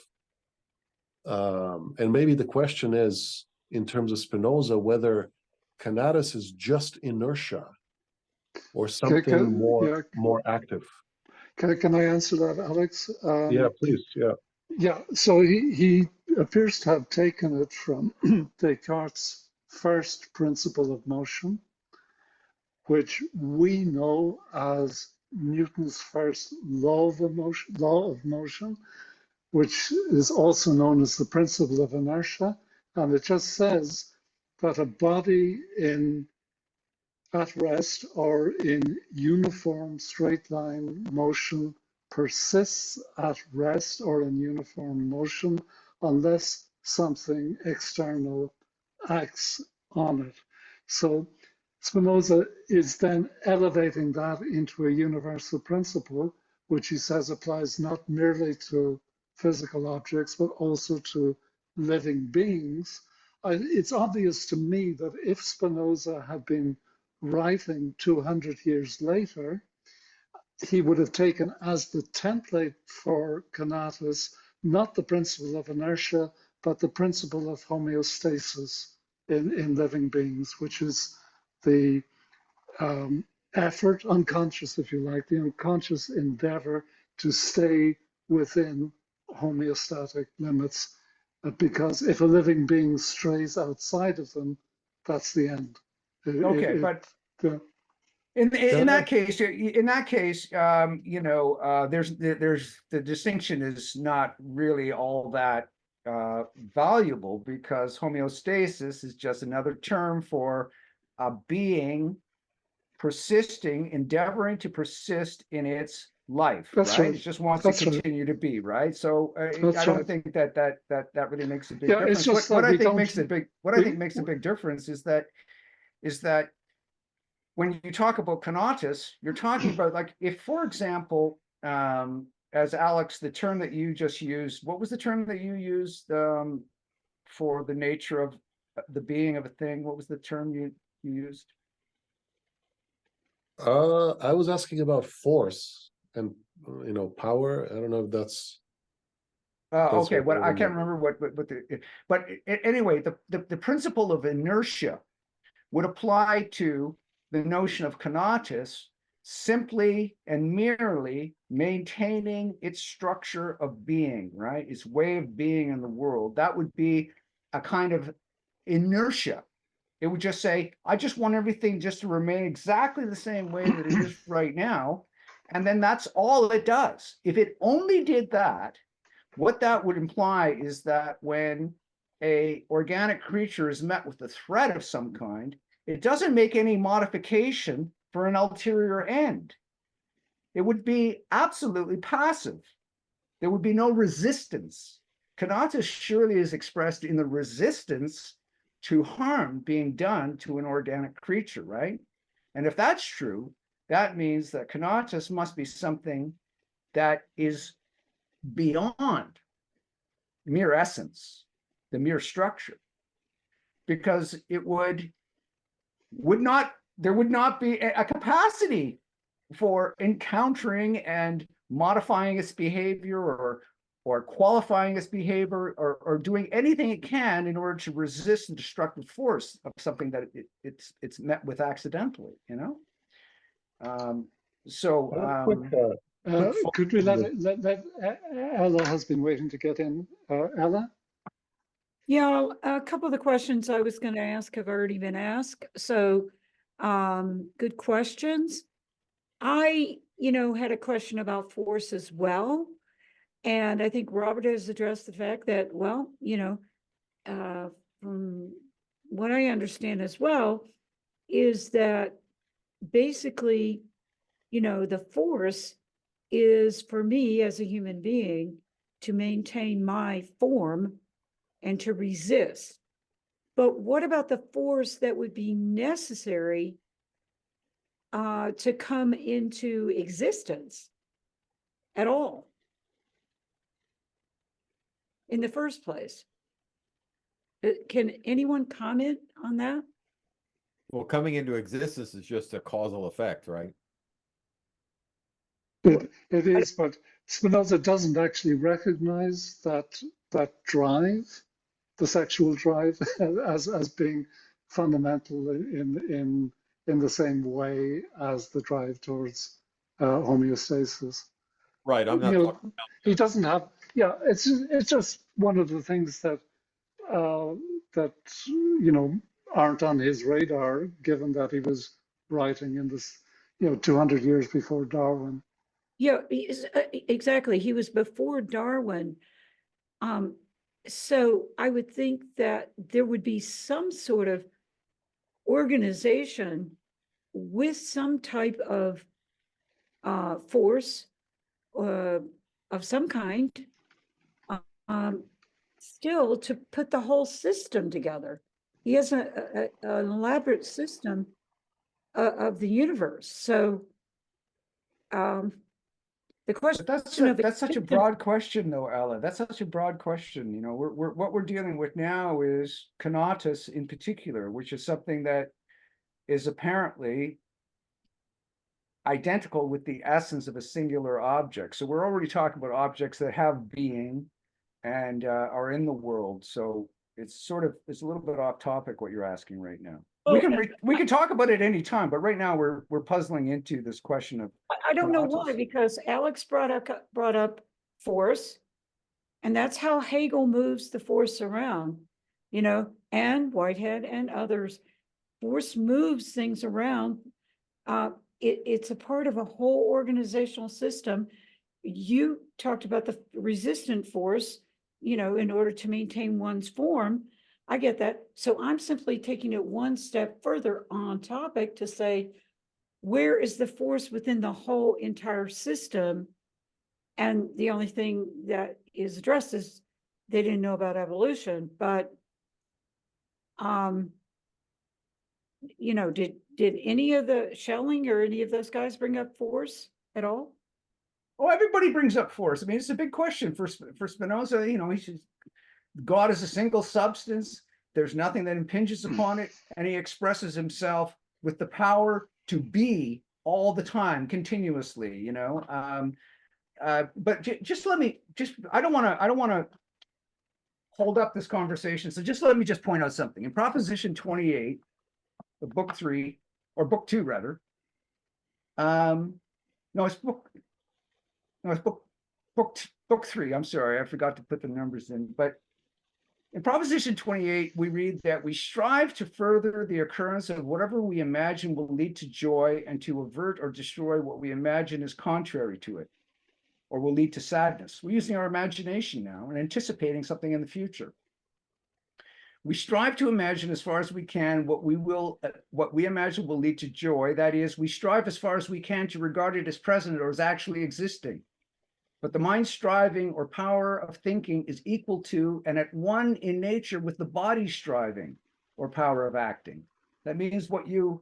and maybe the question is, in terms of Spinoza, whether conatus is just inertia or something more active. Can I answer that, Alex? Yeah, please. Yeah. Yeah, so he appears to have taken it from Descartes' first principle of motion, which we know as Newton's first law of motion, which is also known as the principle of inertia. And it just says that a body at rest or in uniform straight line motion persists at rest or in uniform motion unless something external acts on it. So Spinoza is then elevating that into a universal principle, which he says applies not merely to physical objects, but also to living beings. It's obvious to me that if Spinoza had been writing 200 years later, he would have taken as the template for conatus not the principle of inertia, but the principle of homeostasis in living beings, which is the effort, unconscious if you like, the unconscious endeavor to stay within homeostatic limits, because if a living being strays outside of them, that's the end. Okay, but in that case, there's the distinction is not really all that valuable, because homeostasis is just another term for a being endeavoring to persist in its life. That's right? right. It just wants That's to continue to be, right? So I don't think that really makes a big difference. It's just what I think makes a big difference is that when you talk about conatus, you're talking about, like, if, for example, as Alex, the term that you just used, what was the term that you used for the nature of the being of a thing? What was the term you used? I was asking about force and power. I don't know if that's okay. what I can't remember but anyway, the principle of inertia would apply to the notion of conatus, simply and merely maintaining its structure of being, right? Its way of being in the world. That would be a kind of inertia. It would just say, I just want everything just to remain exactly the same way that it is right now. And then that's all it does. If it only did that, what that would imply is that when an organic creature is met with a threat of some kind, it doesn't make any modification for an ulterior end. It would be absolutely passive. There would be no resistance. Conatus surely is expressed in the resistance to harm being done to an organic creature, right? And if that's true, that means that conatus must be something that is beyond mere essence, the mere structure, because it would not be a capacity for encountering and modifying its behavior or qualifying its behavior or doing anything it can in order to resist the destructive force of something that it's met with accidentally, could we let Ella has been waiting to get in. Ella? Yeah, a couple of the questions I was going to ask have already been asked. So, good questions. I, had a question about force as well. And I think Robert has addressed the fact that, from what I understand as well, is that basically, the force is for me as a human being to maintain my form and to resist. But what about the force that would be necessary to come into existence at all in the first place? Can anyone comment on that? Well, coming into existence is just a causal effect, right? It is, but Spinoza doesn't actually recognize that drive, the sexual drive, as being fundamental in the same way as the drive towards homeostasis. Right. I'm You not know, talking. he doesn't have. Yeah, it's just one of the things that that aren't on his radar, given that he was writing in this 200 years before Darwin. Yeah, exactly. He was before Darwin. So I would think that there would be some sort of organization with some type of force of some kind, still to put the whole system together. He has an elaborate system of the universe. So the question But of that's such a existence- broad question, though, Ella. That's such a broad question. You know, what we're dealing with now is conatus in particular, which is something that is apparently identical with the essence of a singular object. So we're already talking about objects that have being and are in the world. So it's a little bit off topic what you're asking right now. We can talk about it any time, but right now we're puzzling into this question of I don't know why, conatus. because Alex brought up force, and that's how Hegel moves the force around, and Whitehead and others. Force moves things around. It's a part of a whole organizational system. You talked about the resistant force, in order to maintain one's form. I get that. So I'm simply taking it one step further on topic to say, where is the force within the whole entire system? And the only thing that is addressed is they didn't know about evolution, but did any of the Schelling or any of those guys bring up force at all? Oh, everybody brings up force. I mean, it's a big question for Spinoza. He says God is a single substance. There's nothing that impinges upon it, and he expresses himself with the power to be all the time, continuously. But just let me I don't want to hold up this conversation. So just let me just point out something. In Proposition 28, of Book 3, or Book 2 rather. No, it's book 3. I'm sorry, I forgot to put the numbers in. But in Proposition 28, we read that we strive to further the occurrence of whatever we imagine will lead to joy, and to avert or destroy what we imagine is contrary to it, or will lead to sadness. We're using our imagination now and anticipating something in the future. We strive to imagine as far as we can what we imagine will lead to joy. That is, we strive as far as we can to regard it as present or as actually existing. But the mind's striving or power of thinking is equal to and at one in nature with the body's striving or power of acting. That means what you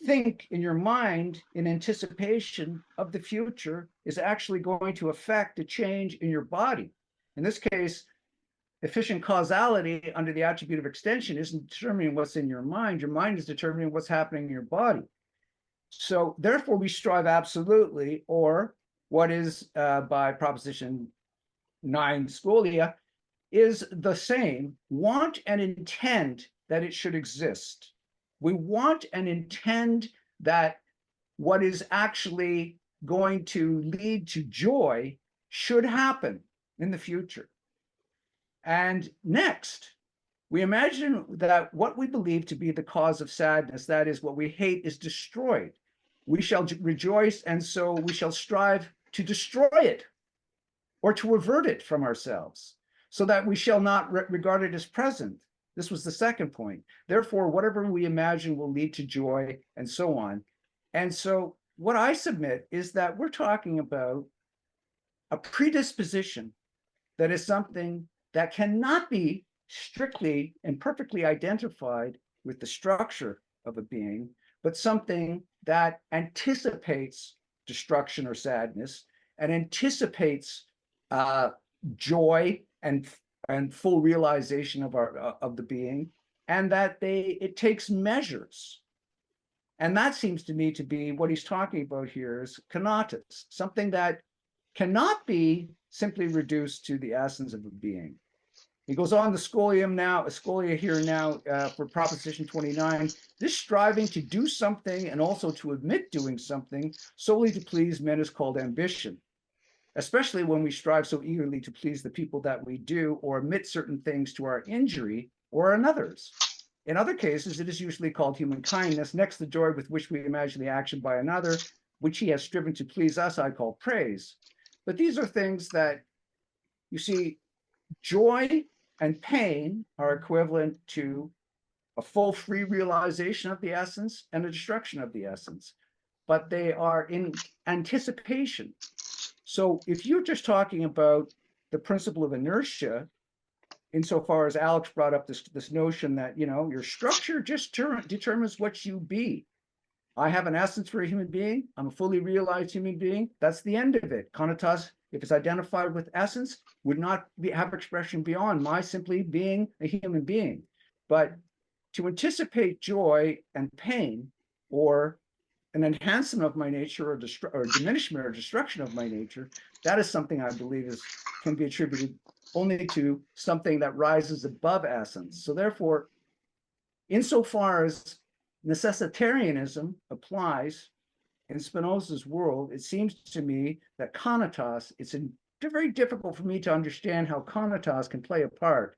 think in your mind in anticipation of the future is actually going to affect a change in your body. In this case, efficient causality under the attribute of extension isn't determining what's in your mind. Your mind is determining what's happening in your body. So therefore, we strive absolutely, or what is by Proposition 9 Scholia, is the same, want and intend that it should exist. We want and intend that what is actually going to lead to joy should happen in the future. And next, we imagine that what we believe to be the cause of sadness, that is, what we hate, is destroyed. We shall rejoice, and so we shall strive to destroy it or to avert it from ourselves, so that we shall not regard it as present. This was the second point. Therefore, whatever we imagine will lead to joy, and so on. And so what I submit is that we're talking about a predisposition that is something that cannot be strictly and perfectly identified with the structure of a being, but something that anticipates destruction or sadness and anticipates joy and full realization of the being, and that it takes measures. And that seems to me to be what he's talking about here is kenosis, something that cannot be simply reduced to the essence of a being. He goes on the scholia here now for proposition 29, this striving to do something and also to admit doing something solely to please men is called ambition, especially when we strive so eagerly to please the people that we do or admit certain things to our injury or another's. In other cases, it is usually called human kindness. Next, the joy with which we imagine the action by another, which he has striven to please us, I call praise. But these are things that, you see, joy and pain are equivalent to a full free realization of the essence and a destruction of the essence, but they are in anticipation. So if you're just talking about the principle of inertia, insofar as Alex brought up this notion that, your structure just determines what you be. I have an essence for a human being. I'm a fully realized human being. That's the end of it. Kenosis, if it's identified with essence, would not have expression beyond my simply being a human being. But to anticipate joy and pain, or an enhancement of my nature, or diminishment or destruction of my nature, that is something I believe can be attributed only to something that rises above essence. So therefore, insofar as necessitarianism applies in Spinoza's world, it seems to me that kenosis, it's very difficult for me to understand how kenosis can play a part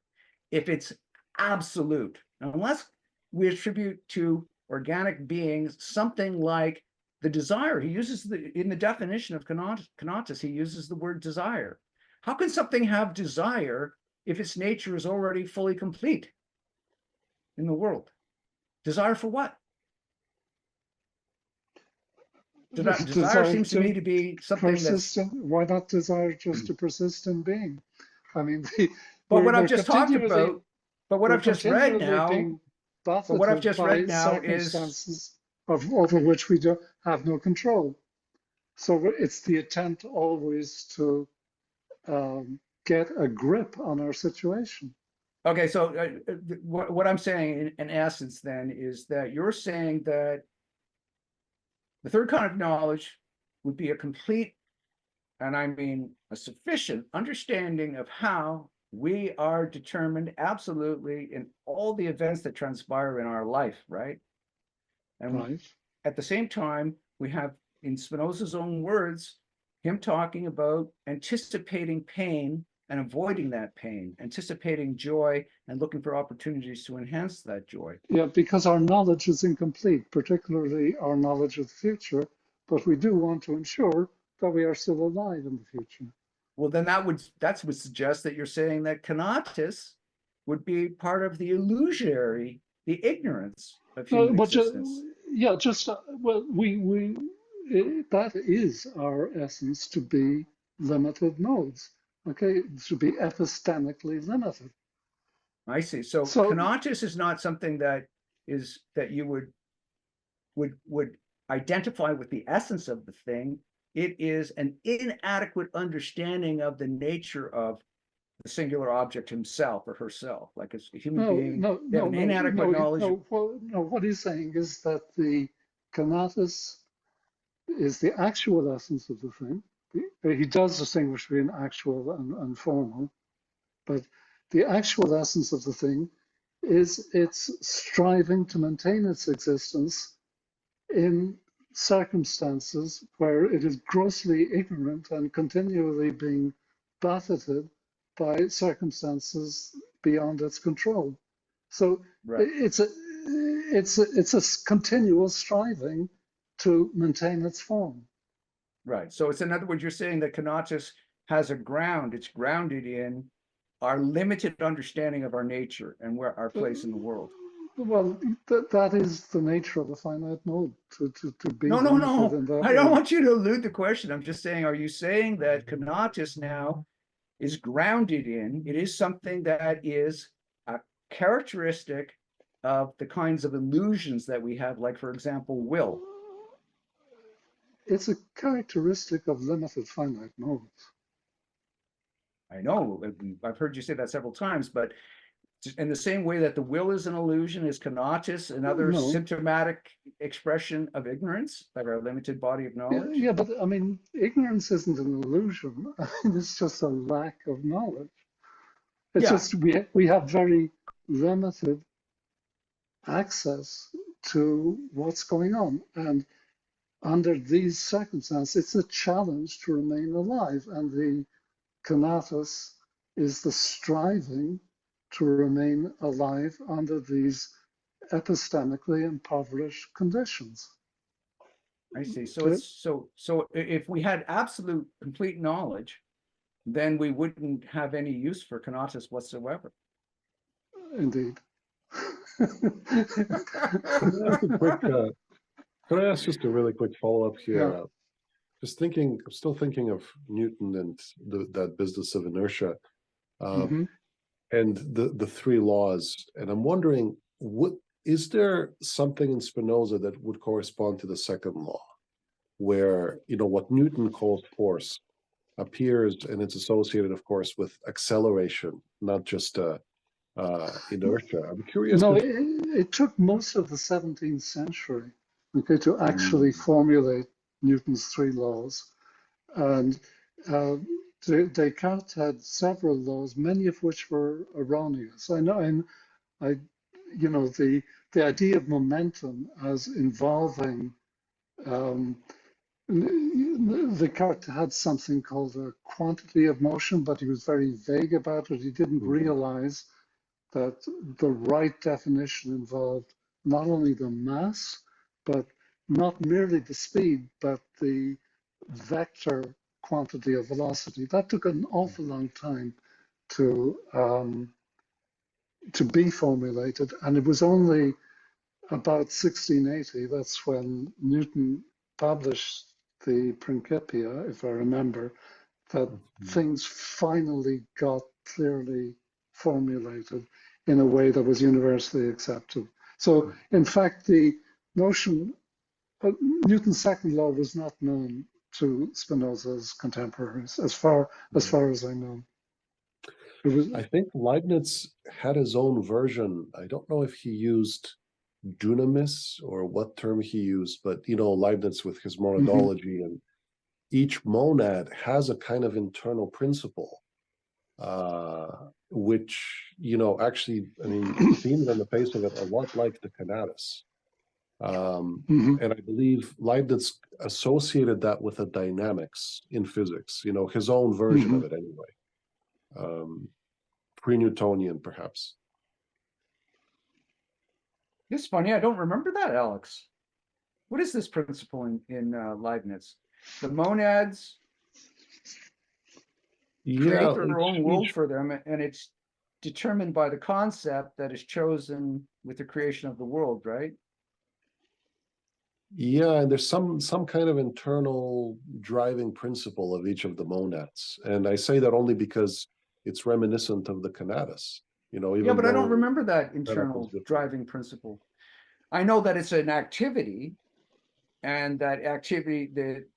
if it's absolute, unless we attribute to organic beings something like the desire. He uses in the definition of kenosis, he uses the word desire. How can something have desire if its nature is already fully complete in the world? Desire for what? Desire seems to me to be something persistent. Why not desire just to persist in being? I mean, but what I've just talked about, but what I've just read now, but what I've just read now is over which we have no control. So it's the attempt always to get a grip on our situation. Okay, so what I'm saying in essence then is that you're saying that the third kind of knowledge would be a complete, and I mean a sufficient understanding of how we are determined absolutely in all the events that transpire in our life, right? And right. At the same time, we have, in Spinoza's own words, him talking about anticipating pain and avoiding that pain, anticipating joy and looking for opportunities to enhance that joy. Yeah, because our knowledge is incomplete, particularly our knowledge of the future, but we do want to ensure that we are still alive in the future. Well, then that would suggest that you're saying that kenosis would be part of the illusionary, the ignorance of human existence. Well, that is our essence, to be limited modes. Okay, to be epistemically limited. I see. So kenosis is not something that you would identify with the essence of the thing. It is an inadequate understanding of the nature of the singular object himself or herself, like a human being. An inadequate knowledge. No, what he's saying is that the kenosis is the actual essence of the thing. He does distinguish between actual and formal, but the actual essence of the thing is its striving to maintain its existence in circumstances where it is grossly ignorant and continually being buffeted by circumstances beyond its control. So right. It's a continual striving to maintain its form. Right. So it's, in other words, you're saying that kenosis has a ground. It's grounded in our limited understanding of our nature and where our place in the world. Well, that is the nature of a finite mode, to be no. I don't way. want you to elude the question. I'm just saying, are you saying that kenosis now is grounded in, it is something that is characteristic of the kinds of illusions that we have, like, for example, will? It's a characteristic of limited finite modes. I know, I've heard you say that several times, but in the same way that the will is an illusion, is conatus another No. symptomatic expression of ignorance, like our limited body of knowledge? Yeah, but I mean, ignorance isn't an illusion. It's just a lack of knowledge. It's Yeah. just we have very limited access to what's going on. And under these circumstances, it's a challenge to remain alive. And the conatus is the striving to remain alive under these epistemically impoverished conditions. I see. So it's so if we had absolute complete knowledge, then we wouldn't have any use for conatus whatsoever. Indeed. Could I ask just a really quick follow-up here? Yeah. Just thinking, I'm still thinking of Newton and that business of inertia, and the three laws. And I'm wondering, is there something in Spinoza that would correspond to the second law, where, you know, what Newton calls force appears, and it's associated, of course, with acceleration, not just inertia. I'm curious. No, it took most of the 17th century, okay, to actually formulate Newton's three laws. And Descartes had several laws, many of which were erroneous. I know, and you know, the idea of momentum as involving Descartes had something called a quantity of motion, but he was very vague about it. He didn't realize that the right definition involved not only the mass, but not merely the speed, but the vector quantity of velocity. That took an awful long time to be formulated, and it was only about 1680, that's when Newton published the Principia, if I remember, that things finally got clearly formulated in a way that was universally accepted. So, in fact, the notion, Newton's second law was not known to Spinoza's contemporaries, as far as I know. I think Leibniz had his own version. I don't know if he used dunamis or what term he used, but, you know, Leibniz with his monadology, and each monad has a kind of internal principle, which, you know, actually, I mean, seems on the face of it a lot like the conatus. And I believe Leibniz associated that with a dynamics in physics, you know, his own version of it anyway. Pre-Newtonian, perhaps. It's funny, I don't remember that, Alex. What is this principle in Leibniz? The monads create their own world for them, and it's determined by the concept that is chosen with the creation of the world, right? Yeah, and there's some kind of internal driving principle of each of the monads, and I say that only because it's reminiscent of the conatus. You know, even yeah, but I don't though remember that internal driving principle. I know that it's an activity, and that activity,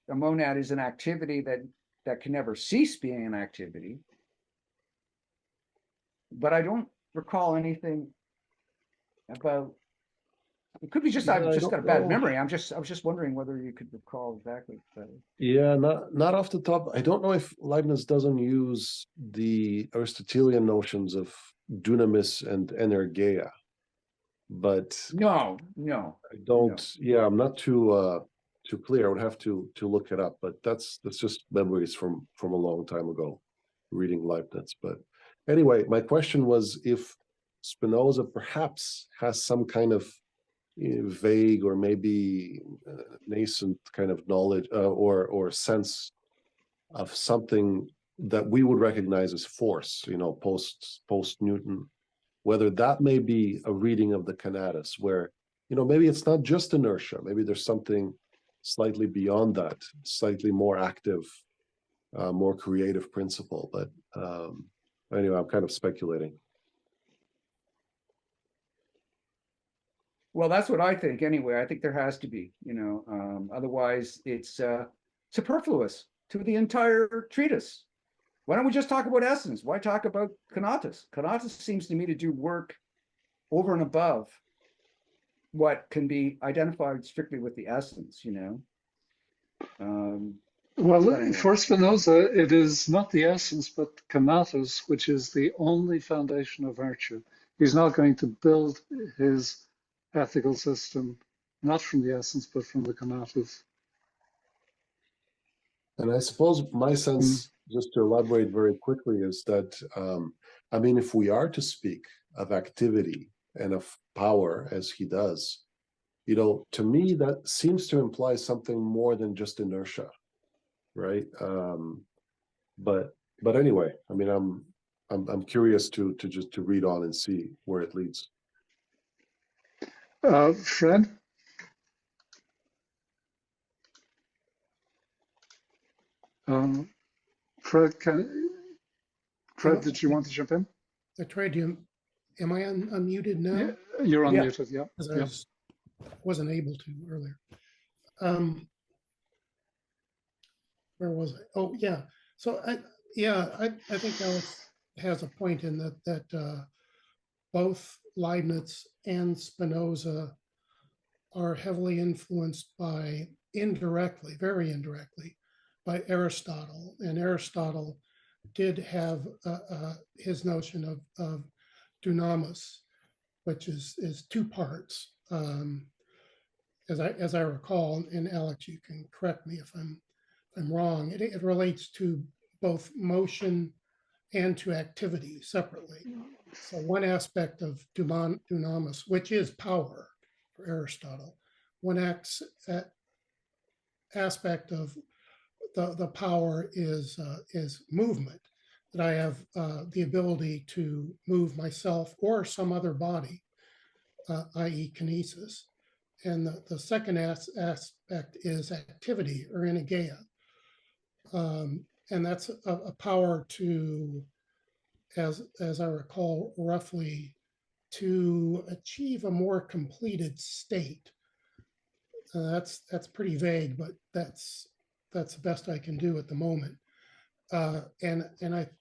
a monad is an activity that can never cease being an activity. But I don't recall anything about. It could be just I've just got a bad memory. I was just wondering whether you could recall exactly. Yeah, not off the top. I don't know if Leibniz doesn't use the Aristotelian notions of dunamis and energeia, but no, I don't. No. Yeah, I'm not too clear. I would have to look it up, but that's just memories from a long time ago, reading Leibniz. But anyway, my question was if Spinoza perhaps has some kind of vague or maybe nascent kind of knowledge or sense of something that we would recognize as force, you know, post Newton, whether that may be a reading of the conatus where, you know, maybe it's not just inertia, maybe there's something slightly beyond that, slightly more active, more creative principle. But anyway, I'm kind of speculating. Well, that's what I think anyway. I think there has to be, otherwise it's superfluous to the entire treatise. Why don't we just talk about essence? Why talk about conatus? Conatus seems to me to do work over and above what can be identified strictly with the essence, Well, but anyway. for Spinoza, it is not the essence, but conatus, which is the only foundation of virtue. He's not going to build his ethical system not from the essence, but from the conatus. And I suppose my sense, just to elaborate very quickly, is that, I mean, if we are to speak of activity and of power as he does, to me, that seems to imply something more than just inertia, right? But anyway, I mean, I'm curious to just to read on and see where it leads. Fred? Fred, did you want to jump in? I tried to, am I unmuted now? Yeah, you're unmuted, yeah. Because I wasn't able to earlier. Where was I? Oh, yeah. So I think Alex has a point in that both Leibniz and Spinoza are heavily influenced by very indirectly, by Aristotle. And Aristotle did have his notion of dunamis, which is two parts. As I recall, and Alex, you can correct me if I'm wrong. It relates to both motion and to activity separately. So one aspect of dunamis, which is power for Aristotle, one aspect of the power is movement, that I have the ability to move myself or some other body, i.e. kinesis. And the second aspect is activity or energeia. And that's a power to, as I recall, roughly to achieve a more completed state. That's pretty vague, but that's the best I can do at the moment. And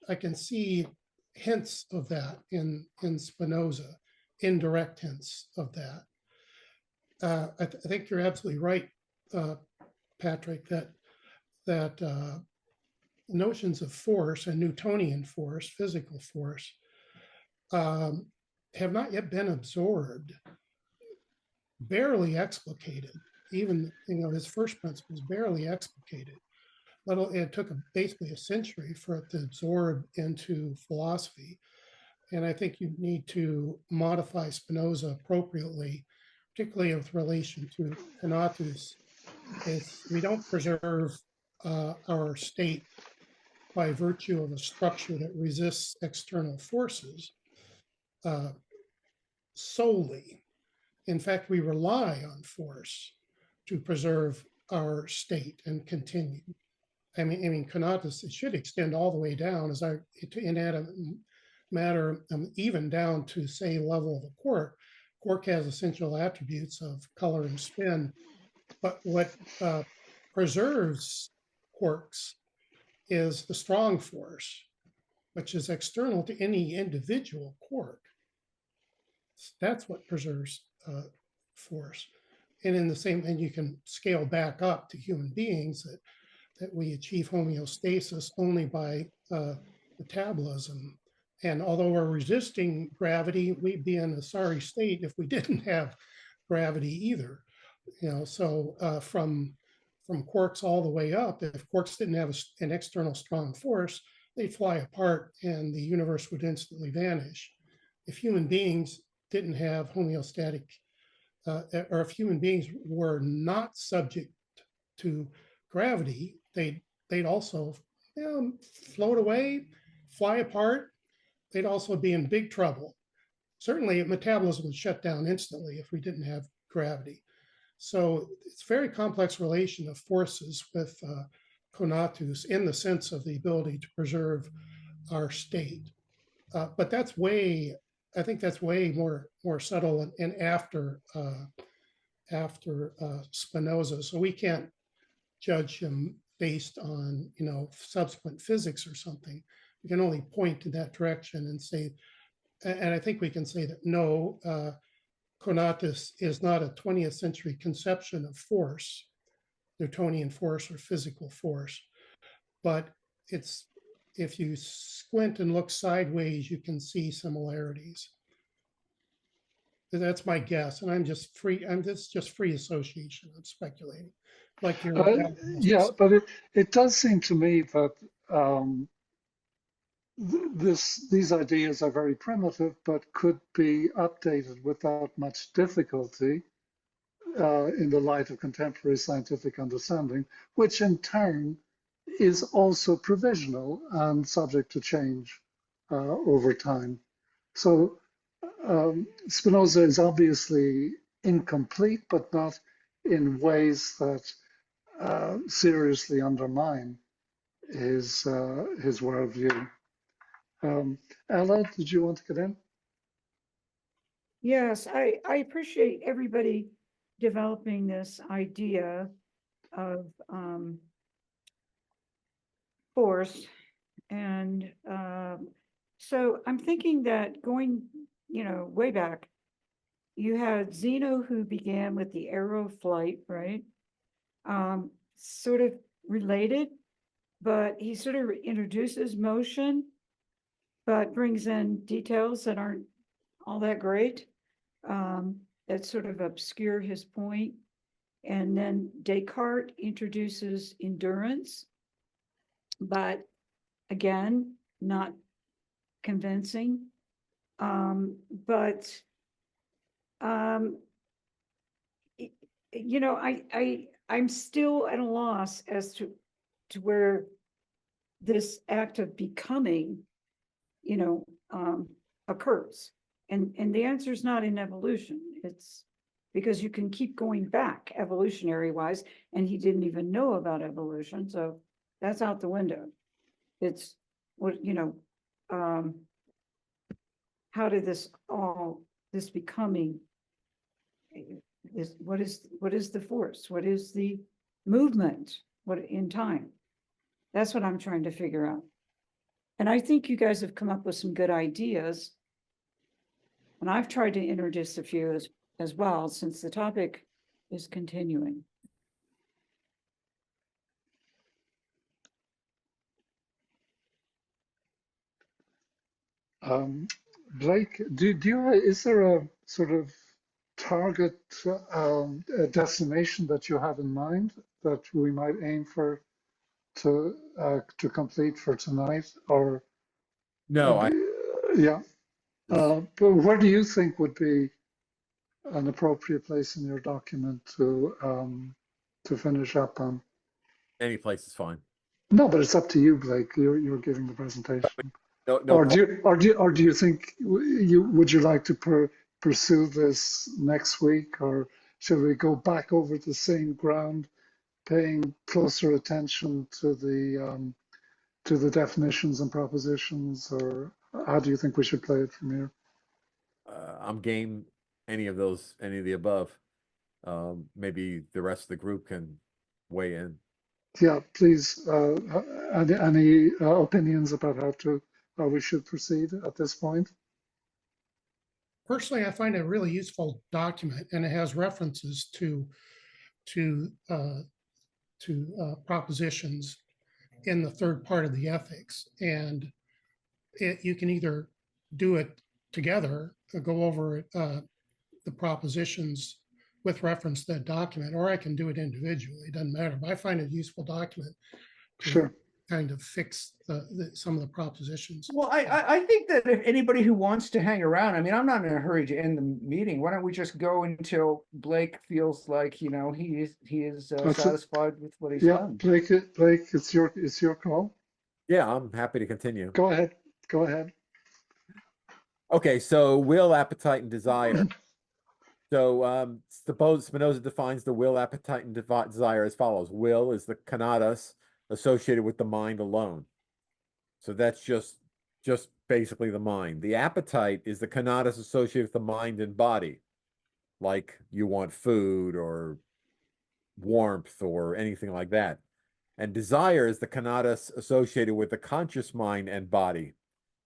I can see hints of that in Spinoza, indirect hints of that. I think you're absolutely right, Patrick, that notions of force and Newtonian force, physical force, have not yet been absorbed, barely explicated. Even his first principles barely explicated. But it took basically a century for it to absorb into philosophy. And I think you need to modify Spinoza appropriately, particularly with relation to conatus. We don't preserve our state by virtue of a structure that resists external forces solely. In fact, we rely on force to preserve our state and continue. I mean, conatus, it should extend all the way down as inanimate matter, even down to, say, level of a quark. Quark has essential attributes of color and spin, but what preserves quarks is the strong force, which is external to any individual quark. That's what preserves force. And in the same, and you can scale back up to human beings that we achieve homeostasis only by metabolism. And although we're resisting gravity, we'd be in a sorry state if we didn't have gravity either. So from quarks all the way up, if quarks didn't have an external strong force, they'd fly apart and the universe would instantly vanish. If human beings didn't have homeostatic, or if human beings were not subject to gravity, they'd also float away, fly apart. They'd also be in big trouble. Certainly, metabolism would shut down instantly if we didn't have gravity. So it's a very complex relation of forces with conatus in the sense of the ability to preserve our state. But that's way I think that's way more subtle and after Spinoza. So we can't judge him based on, you know, subsequent physics or something. We can only point to that direction and say, and I think we can say that no, conatus is not a 20th century conception of force, Newtonian force or physical force, but it's, if you squint and look sideways, you can see similarities. That's my guess, and I'm just free. Just free association. I'm speculating, like you're. Yeah, but it does seem to me that these ideas are very primitive, but could be updated without much difficulty in the light of contemporary scientific understanding, which in turn is also provisional and subject to change over time. So Spinoza is obviously incomplete, but not in ways that seriously undermine his worldview. Ella, did you want to get in? Yes, I appreciate everybody developing this idea of force. And so I'm thinking that going, you know, way back, you had Zeno, who began with the arrow flight, right? Sort of related, but he sort of introduces motion, but brings in details that aren't all that great, that sort of obscure his point. And then Descartes introduces endurance, but again, not convincing. You know, I'm still at a loss as to where this act of becoming, you know, occurs. And the answer is not in evolution. It's because you can keep going back evolutionary wise, and he didn't even know about evolution. So that's out the window. It's what, you know, how did this becoming is, what is the force? What is the movement? What in time? That's what I'm trying to figure out. And I think you guys have come up with some good ideas. And I've tried to introduce a few as well, since the topic is continuing. Blake, is there a sort of target a destination that you have in mind that we might aim for to complete for tonight? Or No, yeah, but where do you think would be an appropriate place in your document to finish up on? any place is fine. No, but it's up to you, Blake. You're giving the presentation. No, Or do you think would you like to pursue this next week, or should we go back over the same ground, paying closer attention to the definitions and propositions, or how do you think we should play it from here? I'm game any of those, any of the above. Maybe the rest of the group can weigh in. Yeah, please. Any opinions about how we should proceed at this point? Personally, I find it a really useful document, and it has references to propositions in the third part of the ethics, and you can either do it together or go over the propositions with reference to that document, or I can do it individually. It doesn't matter. But I find it a useful document to Sure. kind of fix some of the propositions. Well, I think that if anybody who wants to hang around, I mean, I'm not in a hurry to end the meeting. Why don't we just go until Blake feels like, you know, he is satisfied with what he's done. Blake, it's your call. Yeah, I'm happy to continue. Go ahead. Go ahead. Okay, so will, appetite, and desire. So suppose Spinoza defines the will, appetite, and desire as follows. Will is the conatus associated with the mind alone. So that's just just basically the mind. The appetite is the conatus associated with the mind and body, like you want food or warmth or anything like that. And desire is the conatus associated with the conscious mind and body.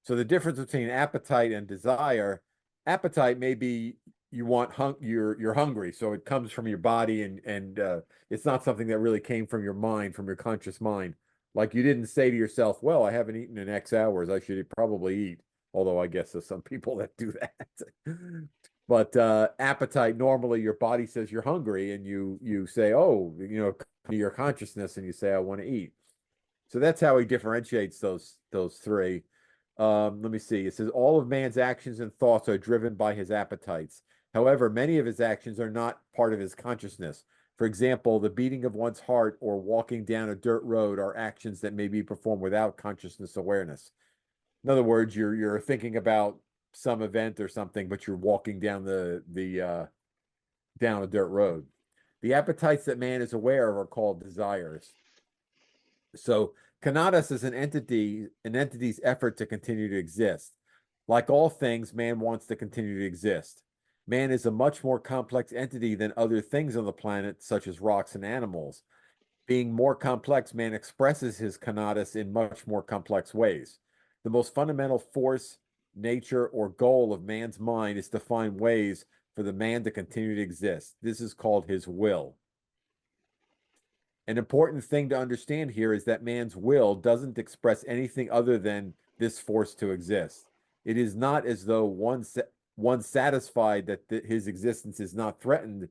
So the difference between appetite and desire, appetite may be you want you're hungry, so it comes from your body, and it's not something that really came from your mind, from your conscious mind. Like you didn't say to yourself, well, I haven't eaten in X hours, I should probably eat. Although I guess there's some people that do that. But appetite, normally your body says you're hungry, and you say, oh, your consciousness, and you say, I want to eat. So that's how he differentiates those three. Let me see. It says all of man's actions and thoughts are driven by his appetites. However, many of his actions are not part of his consciousness. For example, the beating of one's heart or walking down a dirt road are actions that may be performed without consciousness awareness. In other words, you're thinking about some event or something, but you're walking down down a dirt road. The appetites that man is aware of are called desires. So conatus is an entity's effort to continue to exist. Like all things, man wants to continue to exist. Man is a much more complex entity than other things on the planet, such as rocks and animals. Being more complex, man expresses his conatus in much more complex ways. The most fundamental force, nature, or goal of man's mind is to find ways for the man to continue to exist. This is called his will. An important thing to understand here is that man's will doesn't express anything other than this force to exist. It is not as though once satisfied that his existence is not threatened,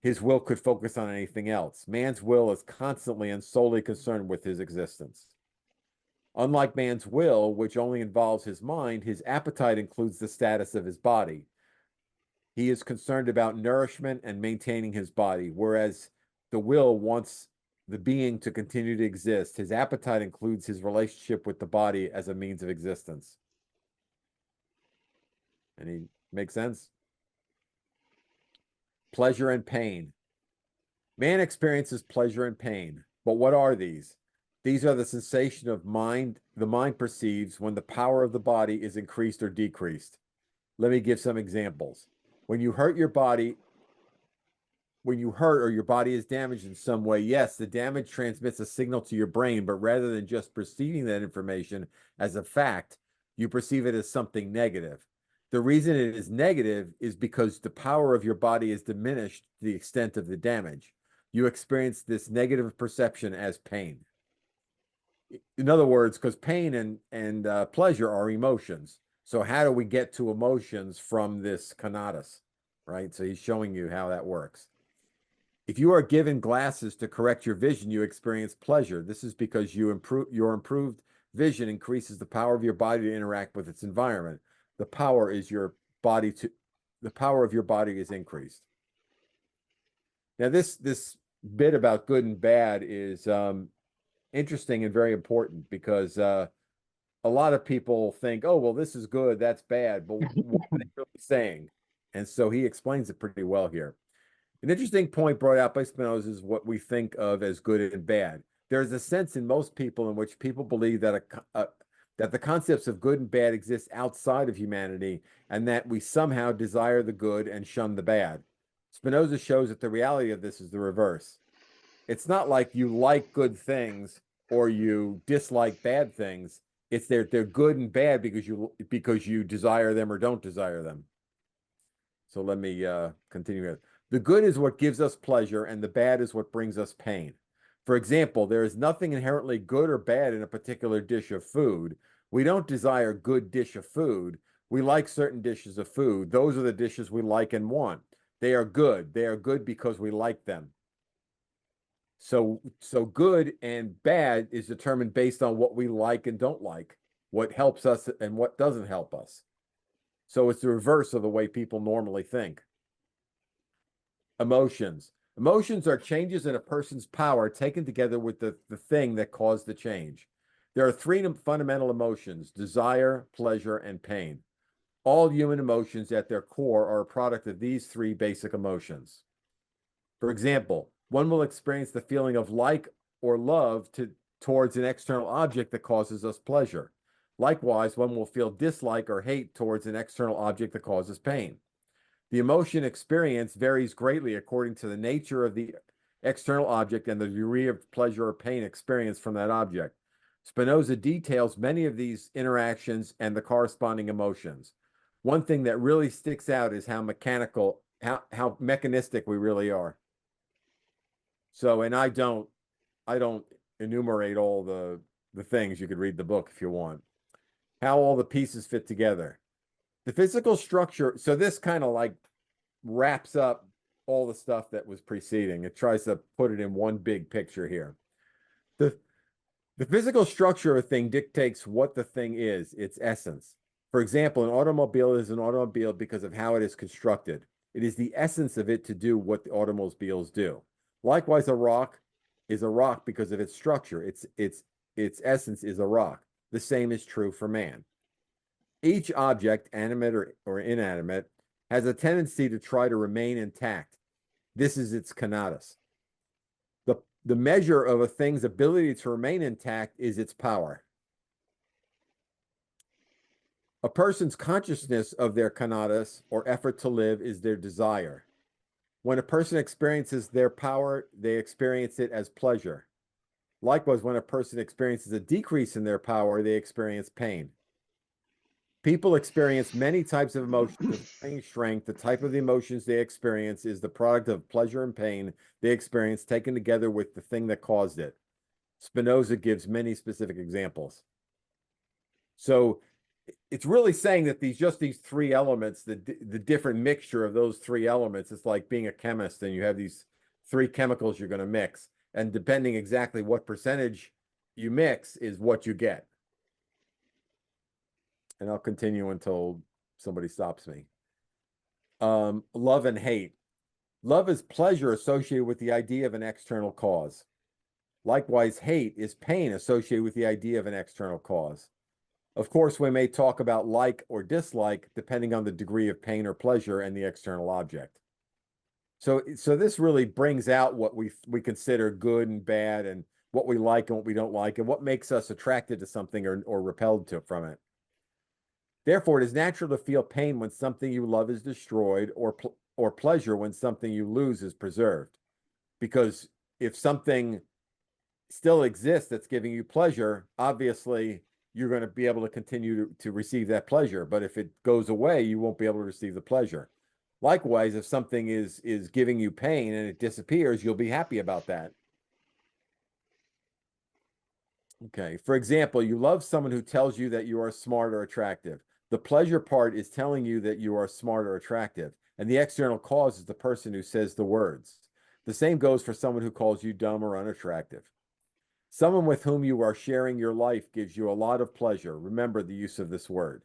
his will could focus on anything else. Man's will is constantly and solely concerned with his existence. Unlike man's will, which only involves his mind, his appetite includes the status of his body. He is concerned about nourishment and maintaining his body, whereas the will wants the being to continue to exist. His appetite includes his relationship with the body as a means of existence. Any make sense? Pleasure and pain. Man experiences pleasure and pain, but what are these? These are the sensation of mind the mind perceives when the power of the body is increased or decreased. Let me give some examples. When you hurt or your body is damaged in some way, yes, the damage transmits a signal to your brain, but rather than just perceiving that information as a fact, you perceive it as something negative. The reason it is negative is because the power of your body is diminished to the extent of the damage. You experience this negative perception as pain. In other words, because pain and pleasure are emotions. So how do we get to emotions from this conatus, right? So he's showing you how that works. If you are given glasses to correct your vision, you experience pleasure. This is because your improved vision increases the power of your body to interact with its environment. The power of your body is increased. Now, this bit about good and bad is interesting and very important because a lot of people think, oh, well, this is good, that's bad, but what are they really saying? And so he explains it pretty well here. An interesting point brought out by Spinoza is what we think of as good and bad. There's a sense in most people in which people believe that that the concepts of good and bad exist outside of humanity, and that we somehow desire the good and shun the bad. Spinoza shows that the reality of this is the reverse. It's not like you like good things or you dislike bad things. It's they're good and bad because you desire them or don't desire them. So let me continue here. The good is what gives us pleasure, and the bad is what brings us pain. For example, there is nothing inherently good or bad in a particular dish of food. We don't desire a good dish of food. We like certain dishes of food. Those are the dishes we like and want. They are good. They are good because we like them. So good and bad is determined based on what we like and don't like, what helps us and what doesn't help us. So it's the reverse of the way people normally think. Emotions. Emotions are changes in a person's power taken together with the thing that caused the change. There are three fundamental emotions: desire, pleasure, and pain. All human emotions at their core are a product of these three basic emotions. For example, one will experience the feeling of like or love towards an external object that causes us pleasure. Likewise, one will feel dislike or hate towards an external object that causes pain. The emotion experience varies greatly according to the nature of the external object and the degree of pleasure or pain experienced from that object. Spinoza details many of these interactions and the corresponding emotions. One thing that really sticks out is how mechanistic we really are. So, and I don't enumerate all the things. You could read the book if you want. How all the pieces fit together. The physical structure, so this kind of like wraps up all the stuff that was preceding. It tries to put it in one big picture here. The physical structure of a thing dictates what the thing is, its essence. For example, an automobile is an automobile because of how it is constructed. It is the essence of it to do what the automobiles do. Likewise, a rock is a rock because of its structure. Its essence is a rock. The same is true for man. Each object, animate or inanimate, has a tendency to try to remain intact. This is its conatus. The measure of a thing's ability to remain intact is its power. A person's consciousness of their conatus or effort to live is their desire. When a person experiences their power, they experience it as pleasure. Likewise, when a person experiences a decrease in their power, they experience pain. People experience many types of emotions of varying strength. The type of the emotions they experience is the product of pleasure and pain they experience taken together with the thing that caused it. Spinoza gives many specific examples. So it's really saying that these three elements, the different mixture of those three elements, it's like being a chemist and you have these three chemicals you're going to mix. And depending exactly what percentage you mix is what you get. And I'll continue until somebody stops me. Love and hate. Love is pleasure associated with the idea of an external cause. Likewise, hate is pain associated with the idea of an external cause. Of course, we may talk about like or dislike depending on the degree of pain or pleasure and the external object. So this really brings out what we consider good and bad and what we like and what we don't like and what makes us attracted to something or repelled from it. Therefore, it is natural to feel pain when something you love is destroyed or pleasure when something you lose is preserved. Because if something still exists that's giving you pleasure, obviously you're going to be able to continue to receive that pleasure. But if it goes away, you won't be able to receive the pleasure. Likewise, if something is giving you pain and it disappears, you'll be happy about that. Okay, for example, you love someone who tells you that you are smart or attractive. The pleasure part is telling you that you are smart or attractive, and the external cause is the person who says the words. The same goes for someone who calls you dumb or unattractive. Someone with whom you are sharing your life gives you a lot of pleasure. Remember the use of this word.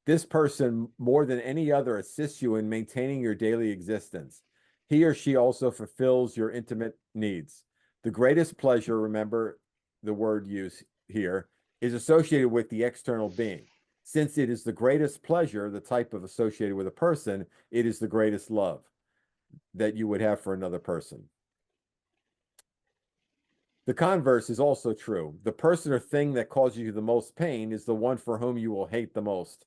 This person, more than any other, assists you in maintaining your daily existence. He or she also fulfills your intimate needs. The greatest pleasure, remember the word use here, is associated with the external being. Since it is the greatest pleasure, the type of associated with a person, it is the greatest love that you would have for another person. The converse is also true. The person or thing that causes you the most pain is the one for whom you will hate the most,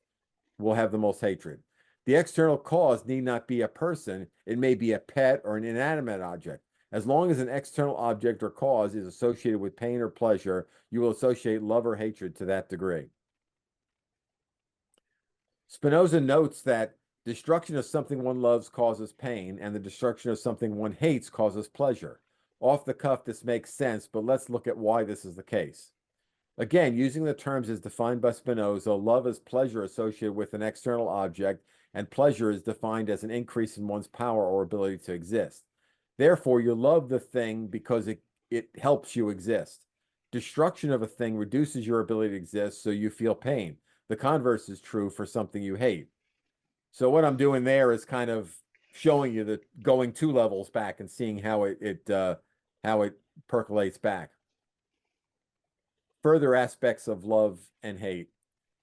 will have the most hatred. The external cause need not be a person. It may be a pet or an inanimate object. As long as an external object or cause is associated with pain or pleasure, you will associate love or hatred to that degree. Spinoza notes that destruction of something one loves causes pain, and the destruction of something one hates causes pleasure. Off the cuff, this makes sense, but let's look at why this is the case. Again, using the terms as defined by Spinoza, love is pleasure associated with an external object, and pleasure is defined as an increase in one's power or ability to exist. Therefore, you love the thing because it helps you exist. Destruction of a thing reduces your ability to exist, so you feel pain. The converse is true for something you hate. So what I'm doing there is kind of showing you that going 2 levels back and seeing how it percolates back. Further aspects of love and hate.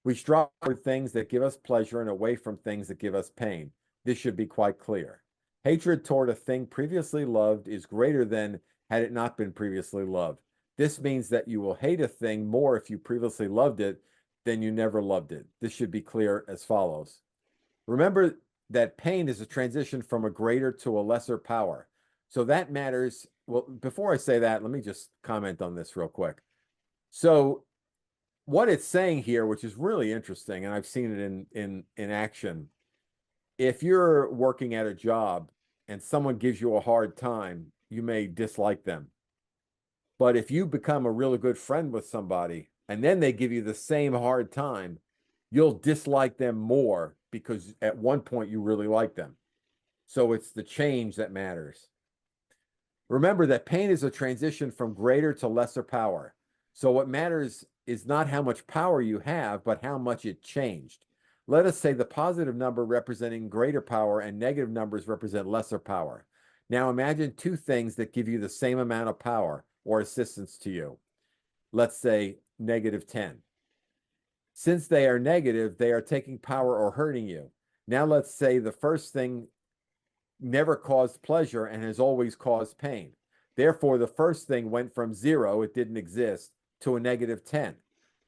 We strive for things that give us pleasure and away from things that give us pain. This should be quite clear. Hatred toward a thing previously loved is greater than had it not been previously loved. This means that you will hate a thing more if you previously loved it then you never loved it. This should be clear as follows. Remember that pain is a transition from a greater to a lesser power. So that matters. Well, before I say that, let me just comment on this real quick. So what it's saying here, which is really interesting, and I've seen it in action. If you're working at a job and someone gives you a hard time, you may dislike them. But if you become a really good friend with somebody and then they give you the same hard time, you'll dislike them more because at one point you really like them. So it's the change that matters. Remember that pain is a transition from greater to lesser power. So what matters is not how much power you have, but how much it changed. Let us say the positive number representing greater power and negative numbers represent lesser power. Now imagine two things that give you the same amount of power or assistance to you. Let's say -10. Since they are negative, they are taking power or hurting you. Now let's say the first thing never caused pleasure and has always caused pain. Therefore, the first thing went from 0, it didn't exist, to a -10.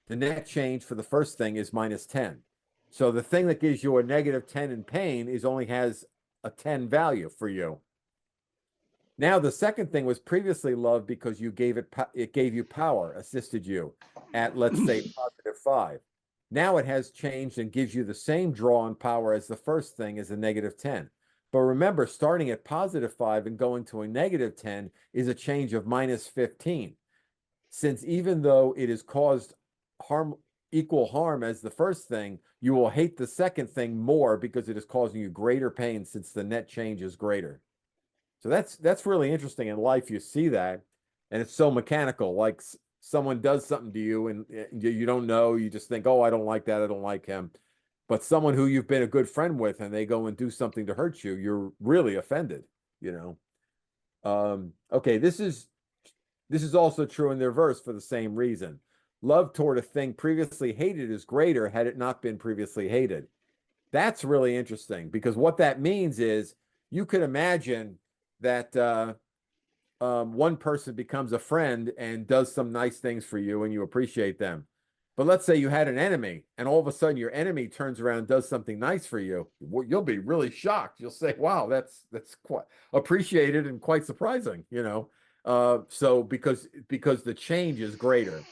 The net change for the first thing is -10. So the thing that gives you a -10 in pain is only has a 10 value for you. Now the second thing was previously loved because you gave it gave you power, assisted you at, let's say, +5. Now it has changed and gives you the same draw and power as the first thing is a -10. But remember, starting at +5 and going to a -10 is a change of -15. Since even though it has caused equal harm as the first thing, you will hate the second thing more because it is causing you greater pain since the net change is greater. So that's really interesting in life. You see that, and it's so mechanical. Like someone does something to you, and you don't know. You just think, "Oh, I don't like that. I don't like him." But someone who you've been a good friend with, and they go and do something to hurt you, you're really offended. Okay, this is also true in the reverse for the same reason. Love toward a thing previously hated is greater had it not been previously hated. That's really interesting because what that means is you could imagine that one person becomes a friend and does some nice things for you and you appreciate them. But let's say you had an enemy and all of a sudden your enemy turns around and does something nice for you. You'll be really shocked. You'll say, wow, that's quite appreciated and quite surprising, So because the change is greater.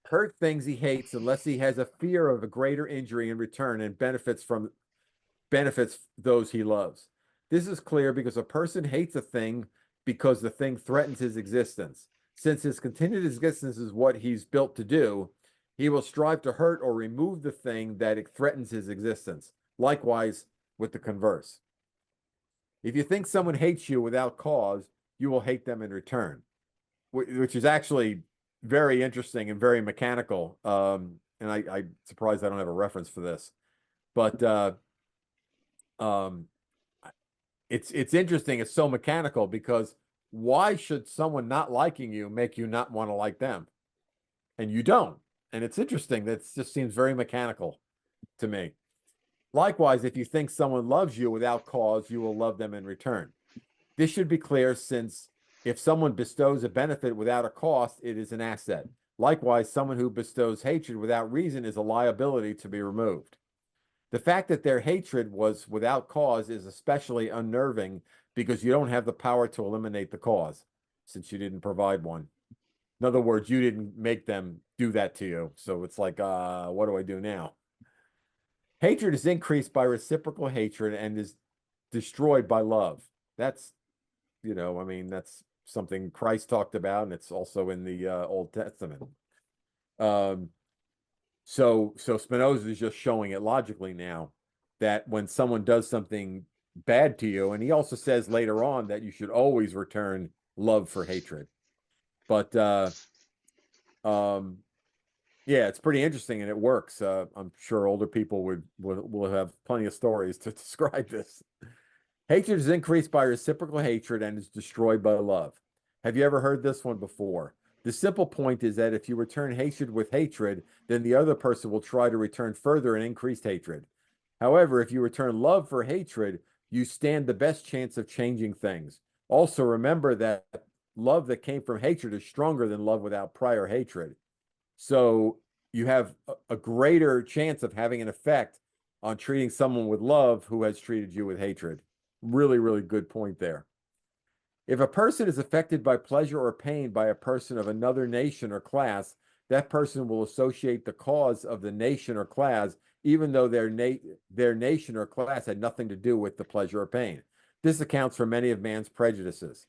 Hurt things he hates unless he has a fear of a greater injury in return and benefits those he loves. This is clear because a person hates a thing because the thing threatens his existence. Since his continued existence is what he's built to do, he will strive to hurt or remove the thing that it threatens his existence. Likewise with the converse. If you think someone hates you without cause, you will hate them in return, which is actually very interesting and very mechanical. And I'm surprised I don't have a reference for this, but it's interesting. It's so mechanical because why should someone not liking you make you not want to like them? And you don't. And it's interesting. That just seems very mechanical to me. Likewise, if you think someone loves you without cause, you will love them in return. This should be clear since if someone bestows a benefit without a cost, it is an asset. Likewise, someone who bestows hatred without reason is a liability to be removed. The fact that their hatred was without cause is especially unnerving because you don't have the power to eliminate the cause since you didn't provide one. In other words, you didn't make them do that to you. So it's like, what do I do now? Hatred is increased by reciprocal hatred and is destroyed by love. That's, that's something Christ talked about, and it's also in the Old Testament. So Spinoza is just showing it logically now that when someone does something bad to you, and he also says later on that you should always return love for hatred. But yeah, it's pretty interesting and it works. I'm sure older people will have plenty of stories to describe this. Hatred is increased by reciprocal hatred and is destroyed by love. Have you ever heard this one before? The simple point is that if you return hatred with hatred, then the other person will try to return further and increased hatred. However, if you return love for hatred, you stand the best chance of changing things. Also, remember that love that came from hatred is stronger than love without prior hatred. So you have a greater chance of having an effect on treating someone with love who has treated you with hatred. Really, really good point there. If a person is affected by pleasure or pain by a person of another nation or class, that person will associate the cause of the nation or class, even though their nation or class had nothing to do with the pleasure or pain. This accounts for many of man's prejudices.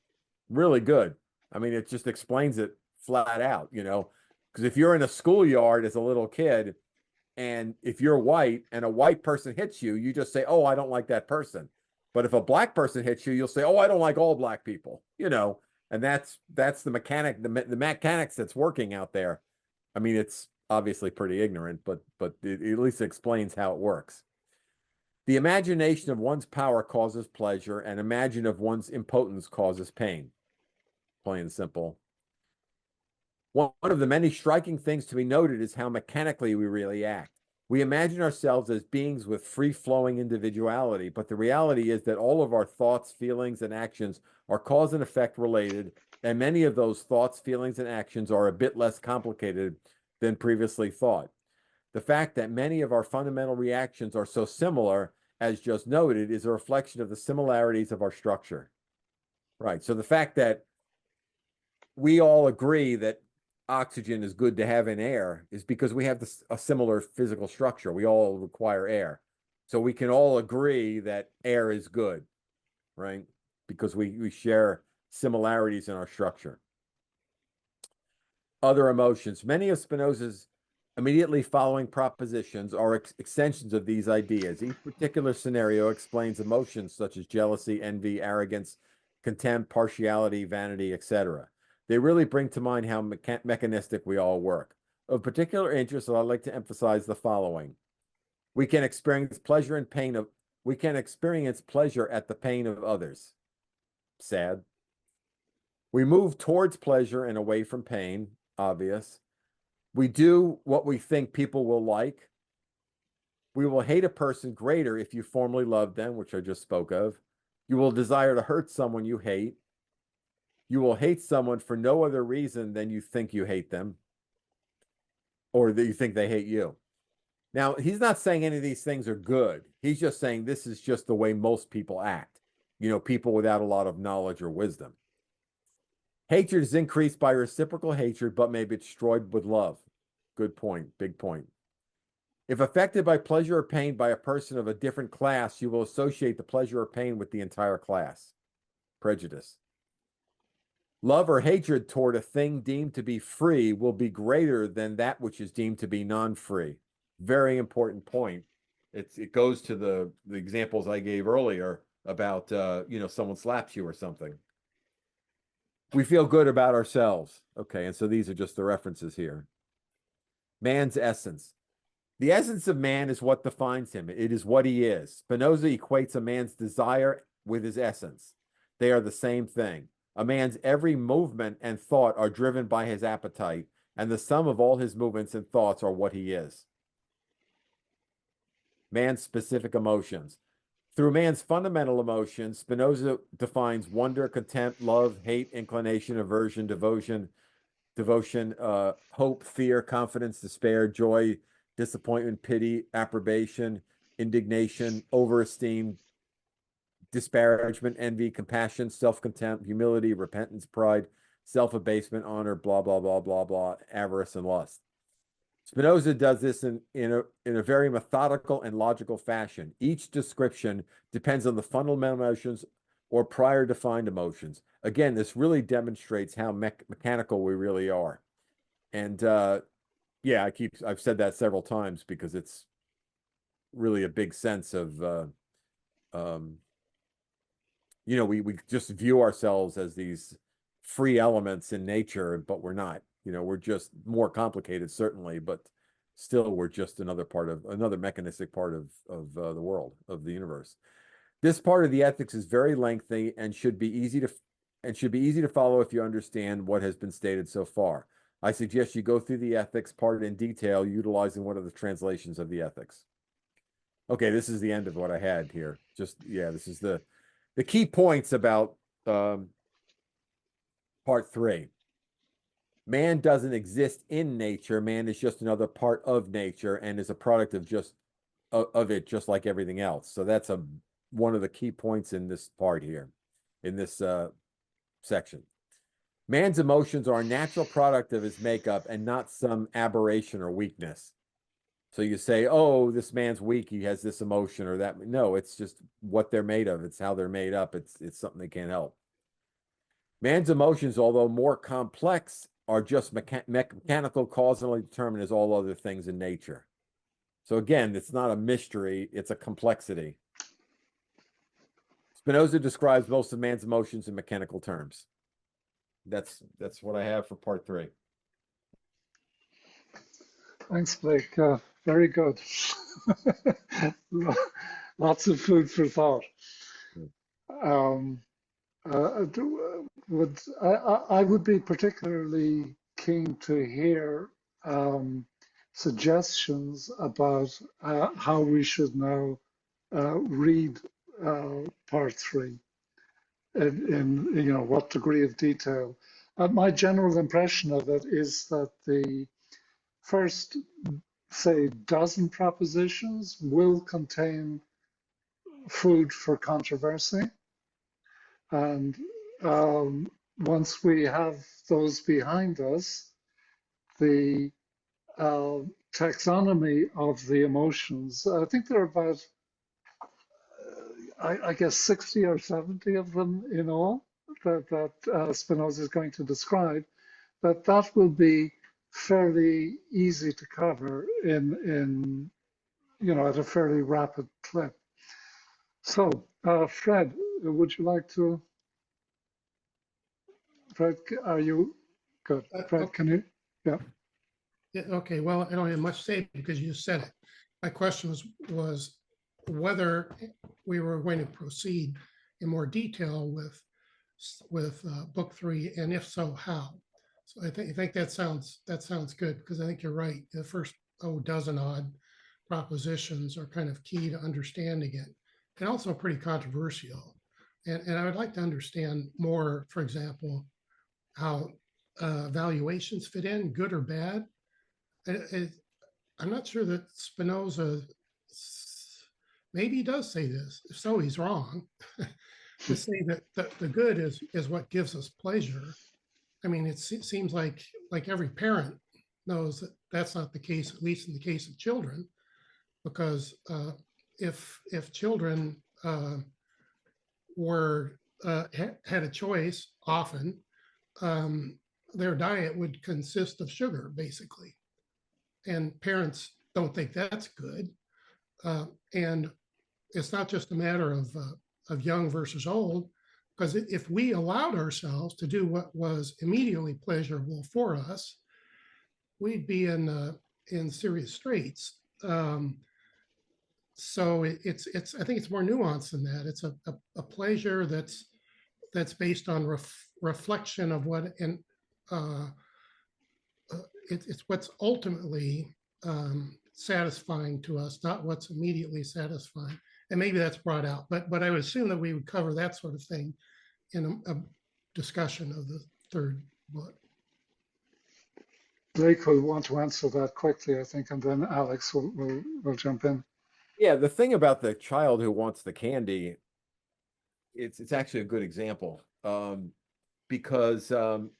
Really good. I mean, it just explains it flat out, you know, because if you're in a schoolyard as a little kid, and if you're white and a white person hits you, you just say, "Oh, I don't like that person." But if a black person hits you, you'll say, "Oh, I don't like all black people," you know, and that's the the mechanics that's working out there. I mean, it's obviously pretty ignorant, but it at least explains how it works. The imagination of one's power causes pleasure, and imagine of one's impotence causes pain. Plain and simple. One of the many striking things to be noted is how mechanically we really act. We imagine ourselves as beings with free-flowing individuality, but the reality is that all of our thoughts, feelings, and actions are cause and effect related, and many of those thoughts, feelings, and actions are a bit less complicated than previously thought. The fact that many of our fundamental reactions are so similar, as just noted, is a reflection of the similarities of our structure. Right, so the fact that we all agree that oxygen is good to have in air is because we have a similar physical structure. We all require air. So we can all agree that air is good, right? Because we share similarities in our structure. Other emotions. Many of Spinoza's immediately following propositions are extensions of these ideas. Each particular scenario explains emotions such as jealousy, envy, arrogance, contempt, partiality, vanity, etc. They really bring to mind how mechanistic we all work. Of particular interest, I'd like to emphasize the following. We can experience pleasure and pain of we can experience pleasure at the pain of others. Sad. We move towards pleasure and away from pain, obvious. We do what we think people will like. We will hate a person greater if you formerly loved them, which I just spoke of. You will desire to hurt someone you hate. You will hate someone for no other reason than you think you hate them, or that you think they hate you. Now, he's not saying any of these things are good. He's just saying this is just the way most people act. You know, people without a lot of knowledge or wisdom. Hatred is increased by reciprocal hatred, but may be destroyed with love. Good point. Big point. If affected by pleasure or pain by a person of a different class, you will associate the pleasure or pain with the entire class. Prejudice. Love or hatred toward a thing deemed to be free will be greater than that which is deemed to be non-free. Very important point. It goes to the examples I gave earlier about you know, someone slaps you or something. We feel good about ourselves. Okay, and so these are just the references here. Man's essence. The essence of man is what defines him. It is what he is. Spinoza equates a man's desire with his essence. They are the same thing. A man's every movement and thought are driven by his appetite, and the sum of all his movements and thoughts are what he is. Man's specific emotions. Through man's fundamental emotions, Spinoza defines wonder, contempt, love, hate, inclination, aversion, devotion, hope, fear, confidence, despair, joy, disappointment, pity, approbation, indignation, overesteem, disparagement, envy, compassion, self-contempt, humility, repentance, pride, self-abasement, honor, blah, blah, blah, blah, blah, avarice, and lust. Spinoza does this in a very methodical and logical fashion. Each description depends on the fundamental emotions or prior defined emotions. Again, this really demonstrates how mechanical we really are. And yeah, I've said that several times because it's really a big sense of you know, we just view ourselves as these free elements in nature, but we're not. You know, we're just more complicated, certainly, but still we're just another mechanistic part of the world, of the universe. This part of the ethics is very lengthy and should be easy to follow if you understand what has been stated so far. I suggest you go through the ethics part in detail, utilizing one of the translations of the ethics. Okay, this is the end of what I had here. Just, yeah, this is the key points about part 3. Man doesn't exist in nature. Man is just another part of nature and is a product of just of it, just like everything else. So that's one of the key points in this part here, in this section. Man's emotions are a natural product of his makeup and not some aberration or weakness. So you say, oh, this man's weak, he has this emotion or that. No, it's just what they're made of. It's how they're made up. It's something they can't help. Man's emotions, although more complex, are just mechanical, causally determined as all other things in nature. So again, it's not a mystery, it's a complexity. Spinoza describes most of man's emotions in mechanical terms. That's what I have for part 3. Thanks, Blake. Very good. Lots of food for thought. Um, I would be particularly keen to hear suggestions about how we should now read part 3 in what degree of detail. My general impression of it is that the first, say, dozen propositions will contain food for controversy. And once we have those behind us, the taxonomy of the emotions, I think there are about, I guess, 60 or 70 of them in all that Spinoza is going to describe, that will be fairly easy to cover in at a fairly rapid clip. So, Fred, would you like to? Fred, are you good? Fred, can you? Yeah. Yeah, okay, well, I don't have much to say because you said it. My question was whether we were going to proceed in more detail with book 3, and if so, how? So I think that sounds good, because I think you're right. The first dozen odd propositions are kind of key to understanding it, and also pretty controversial. And I would like to understand more, for example, how valuations fit in, good or bad. I'm not sure that Spinoza, maybe he does say this. If so, he's wrong. To say that the good is what gives us pleasure. I mean, it seems like every parent knows that that's not the case, at least in the case of children, because if children had a choice, often their diet would consist of sugar, basically, and parents don't think that's good. And it's not just a matter of young versus old, because if we allowed ourselves to do what was immediately pleasurable for us, we'd be in serious straits. So it's I think it's more nuanced than that. It's a pleasure that's based on reflection of what, and it's what's ultimately satisfying to us, not what's immediately satisfying. And maybe that's brought out, but I would assume that we would cover that sort of thing in a discussion of the 3rd book. Blake will want to answer that quickly, I think, and then Alex will jump in. Yeah, the thing about the child who wants the candy, it's actually a good example, because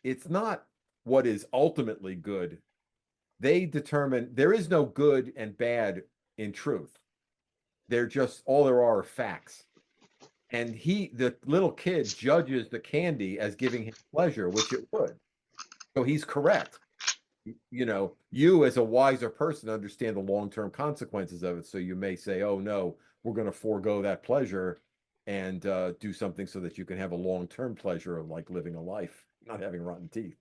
it's not what is ultimately good. They determine there is no good and bad in truth. They're just, all there are facts. And the little kid, judges the candy as giving him pleasure, which it would. So he's correct. You as a wiser person understand the long-term consequences of it. So you may say, oh no, we're going to forego that pleasure and do something so that you can have a long-term pleasure of like living a life, not having rotten teeth,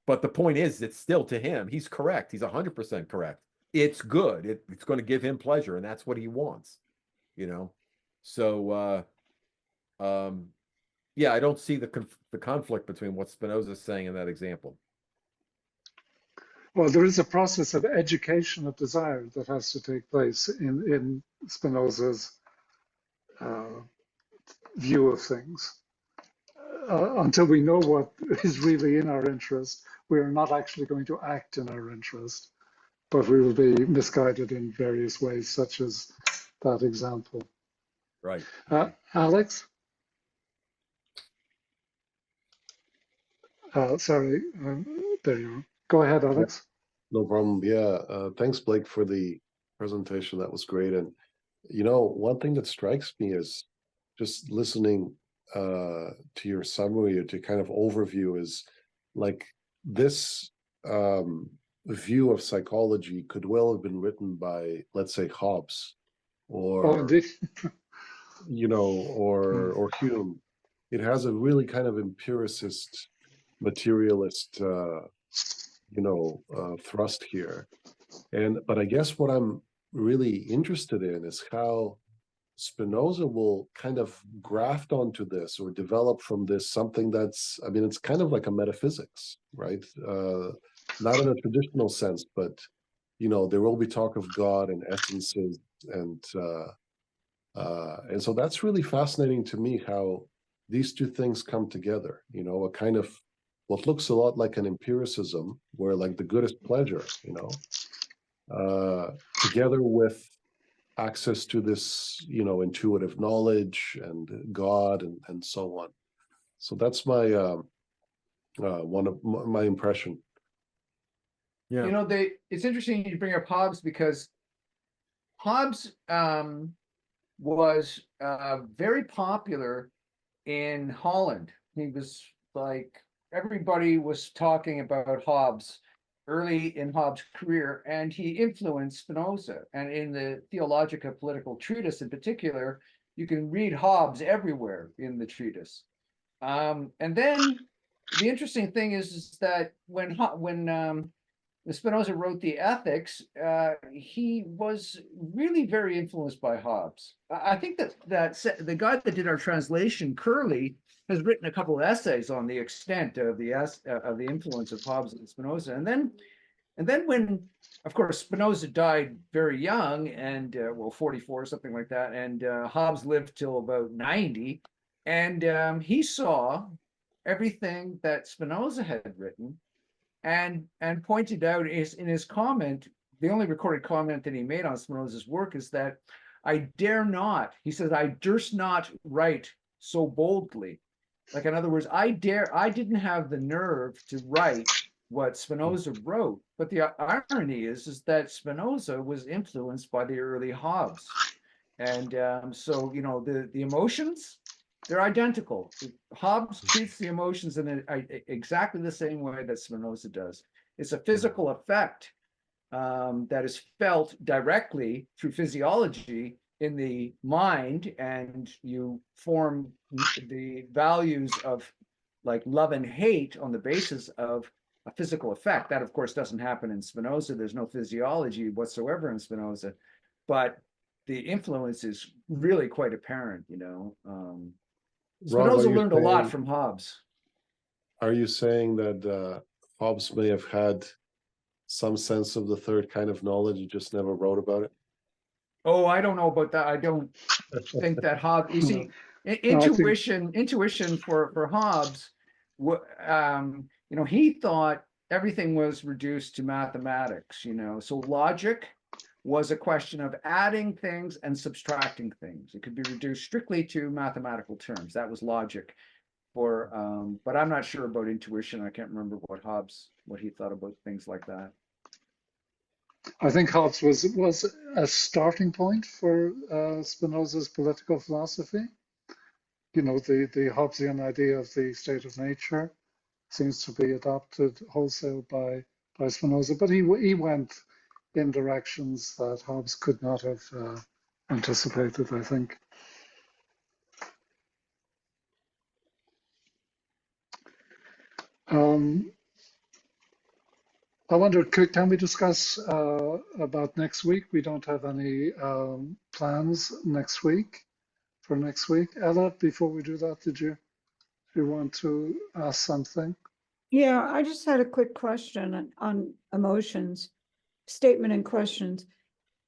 But the point is, it's still, to him, he's correct. He's 100% correct. It's good. It's going to give him pleasure, and that's what he wants, So, yeah, I don't see the conflict between what Spinoza is saying in that example. Well, there is a process of education of desire that has to take place in Spinoza's view of things. until we know what is really in our interest, we are not actually going to act in our interest, but we will be misguided in various ways, such as that example. Right. Alex? Sorry, there you are. Go ahead, Alex. No problem. Yeah, thanks, Blake, for the presentation. That was great. And you know, one thing that strikes me is just listening to your summary or to kind of overview is like this view of psychology could well have been written by, let's say, Hobbes, Oh, or indeed. you know, or Hume. It has a really kind of empiricist, materialist, thrust here. But I guess what I'm really interested in is how Spinoza will kind of graft onto this or develop from this something that's, I mean, it's kind of like a metaphysics, right? Not in a traditional sense, but you know, there will be talk of God and essences, and so that's really fascinating to me, how these two things come together. You know, a kind of what looks a lot like an empiricism, where like the good is pleasure, you know, together with access to this, you know, intuitive knowledge and God and so on. So that's my one of my impression. Yeah. You know, it's interesting you bring up Hobbes, because Hobbes was very popular in Holland. He was like, everybody was talking about Hobbes early in Hobbes' career, and he influenced Spinoza. And in the Theologica Political Treatise in particular, you can read Hobbes everywhere in the treatise. And then the interesting thing is that when Spinoza wrote the Ethics, he was really very influenced by Hobbes. I think that the guy that did our translation, Curley, has written a couple of essays on the extent of the influence of Hobbes and Spinoza. And then when, of course, Spinoza died very young, and 44, something like that, and Hobbes lived till about 90, and he saw everything that Spinoza had written, and pointed out in his comment, the only recorded comment that he made on Spinoza's work is that I dare not, he says, I durst not write so boldly. Like, in other words, I didn't have the nerve to write what Spinoza wrote. But the irony is that Spinoza was influenced by the early Hobbes. And so, you know, the emotions, they're identical. Hobbes treats the emotions in exactly the same way that Spinoza does. It's a physical effect that is felt directly through physiology in the mind, and you form the values of like love and hate on the basis of a physical effect. That, of course, doesn't happen in Spinoza. There's no physiology whatsoever in Spinoza, but the influence is really quite apparent, you know. Spinoza learned a lot from Hobbes. Are you saying that Hobbes may have had some sense of the third kind of knowledge, he just never wrote about it? Oh, I don't know about that. I don't think that Hobbes, you see, intuition for Hobbes, you know, he thought everything was reduced to mathematics, you know. So logic was a question of adding things and subtracting things. It could be reduced strictly to mathematical terms. That was logic. But I'm not sure about intuition. I can't remember what he thought about things like that. I think Hobbes was a starting point for Spinoza's political philosophy. You know, the Hobbesian idea of the state of nature seems to be adopted wholesale by Spinoza, but he went in directions that Hobbes could not have anticipated, I think. I wonder, can we discuss about next week? We don't have any plans next week for next week. Ella, before we do that, did you want to ask something? Yeah, I just had a quick question on emotions, statement and questions.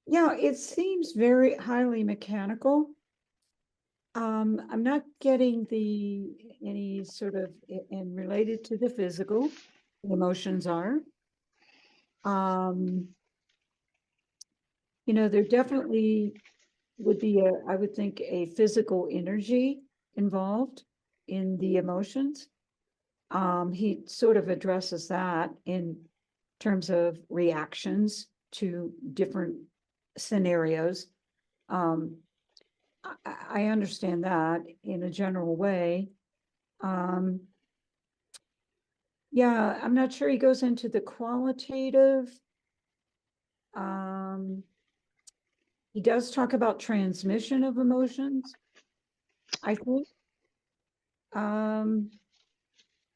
Yeah, it seems very highly mechanical. I'm not getting any sort of, and related to the physical, the emotions are. There definitely would be I would think, a physical energy involved in the emotions. He sort of addresses that in terms of reactions to different scenarios. I understand that in a general way. Yeah, I'm not sure he goes into the qualitative. He does talk about transmission of emotions, I think. And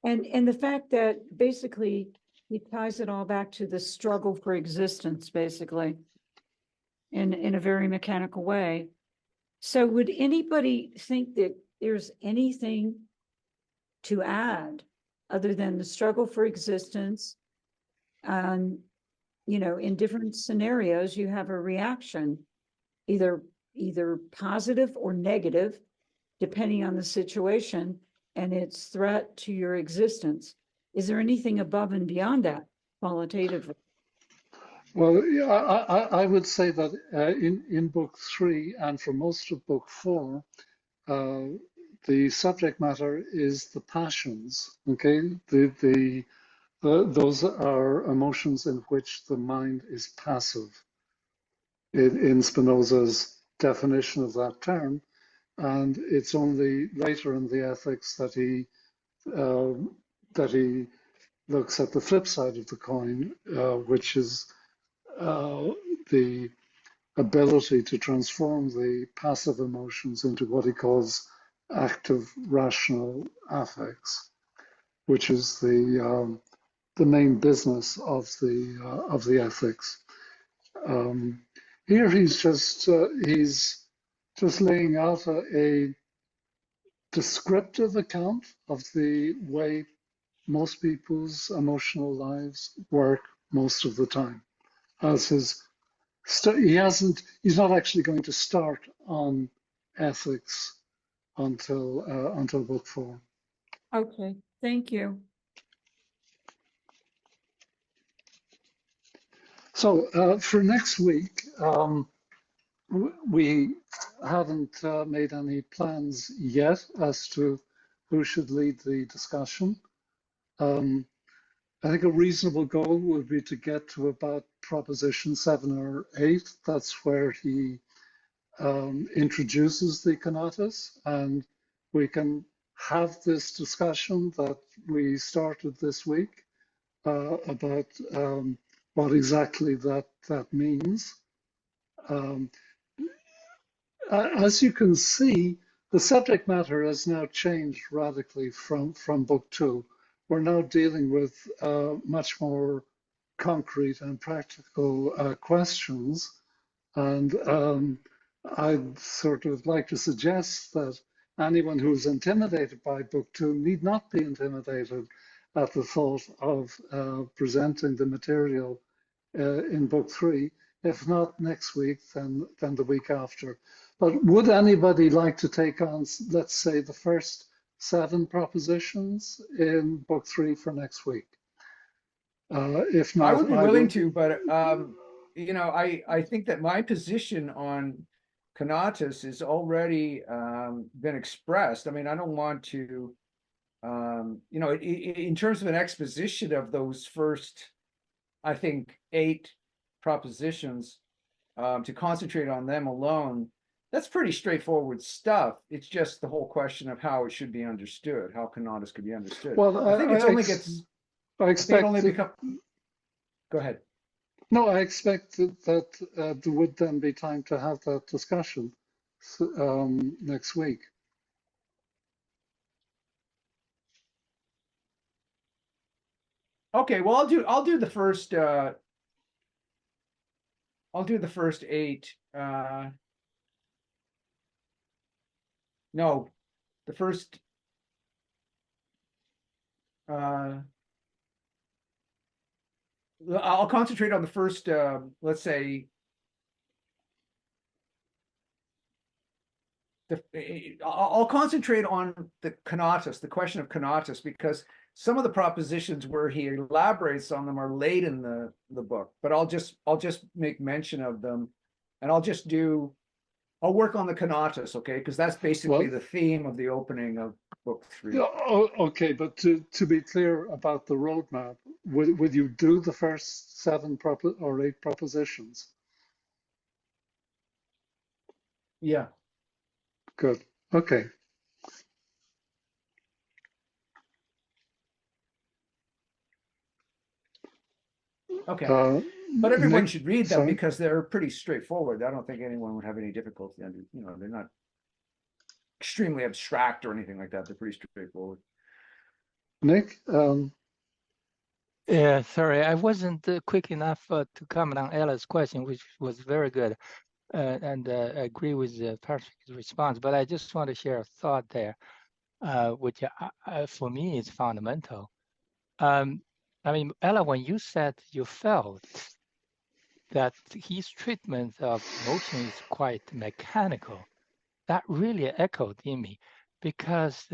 the fact that basically he ties it all back to the struggle for existence, basically, in a very mechanical way. So would anybody think that there's anything to add other than the struggle for existence? And, in different scenarios, you have a reaction, either positive or negative, depending on the situation and its threat to your existence. Is there anything above and beyond that qualitatively? Well, yeah, I would say that in book 3 and for most of book 4, the subject matter is the passions. Okay, those are emotions in which the mind is passive. In Spinoza's definition of that term, and it's only later in the ethics that he looks at the flip side of the coin, which is the ability to transform the passive emotions into what he calls active rational affects, which is the main business of the ethics. Here he's just laying out a descriptive account of the way most people's emotional lives work most of the time. As he's not actually going to start on ethics until book 4. Okay, thank you. So for next week, we haven't made any plans yet as to who should lead the discussion. I think a reasonable goal would be to get to about proposition 7 or 8. That's where he introduces the conatus, and we can have this discussion that we started this week about what exactly that means. As you can see, the subject matter has now changed radically from book 2. We're now dealing with much more concrete and practical questions. And I'd sort of like to suggest that anyone who's intimidated by book 2 need not be intimidated at the thought of presenting the material in book 3. If not next week, then the week after. But would anybody like to take on, let's say, the first 7 propositions in book 3 for next week? If not, I would be willing to, but I think that my position on conatus is already been expressed. I mean, I don't want to, in terms of an exposition of those first, I think, 8 propositions, to concentrate on them alone, that's pretty straightforward stuff. It's just the whole question of how it should be understood, how conatus could be understood. Well, I think it's only I expect only become. Go ahead. No, I expect that there would then be time to have that discussion next week. Okay, well, I'll do the first. I'll do the first 8. No, the first. I'll concentrate on the first. Let's say I'll concentrate on the conatus, the question of conatus, because some of the propositions where he elaborates on them are late in the book, but I'll just make mention of them, and I'll work on the conatus, okay? Because that's basically Well, the theme of the opening of book 3. yeah, okay, but to be clear about the roadmap, would you do the first 7 or 8 propositions? Yeah. Good. Okay. Okay. But everyone Nick, should read them sorry. because they're pretty straightforward. I don't think anyone would have any difficulty. You know, they're not extremely abstract or anything like that. They're pretty straightforward. Nick, Yeah, sorry, I wasn't quick enough to comment on Ella's question, which was very good, and I agree with Patrick's response. But I just want to share a thought there, which for me is fundamental. I mean, Ella, when you said you felt that his treatment of emotion is quite mechanical, that really echoed in me, because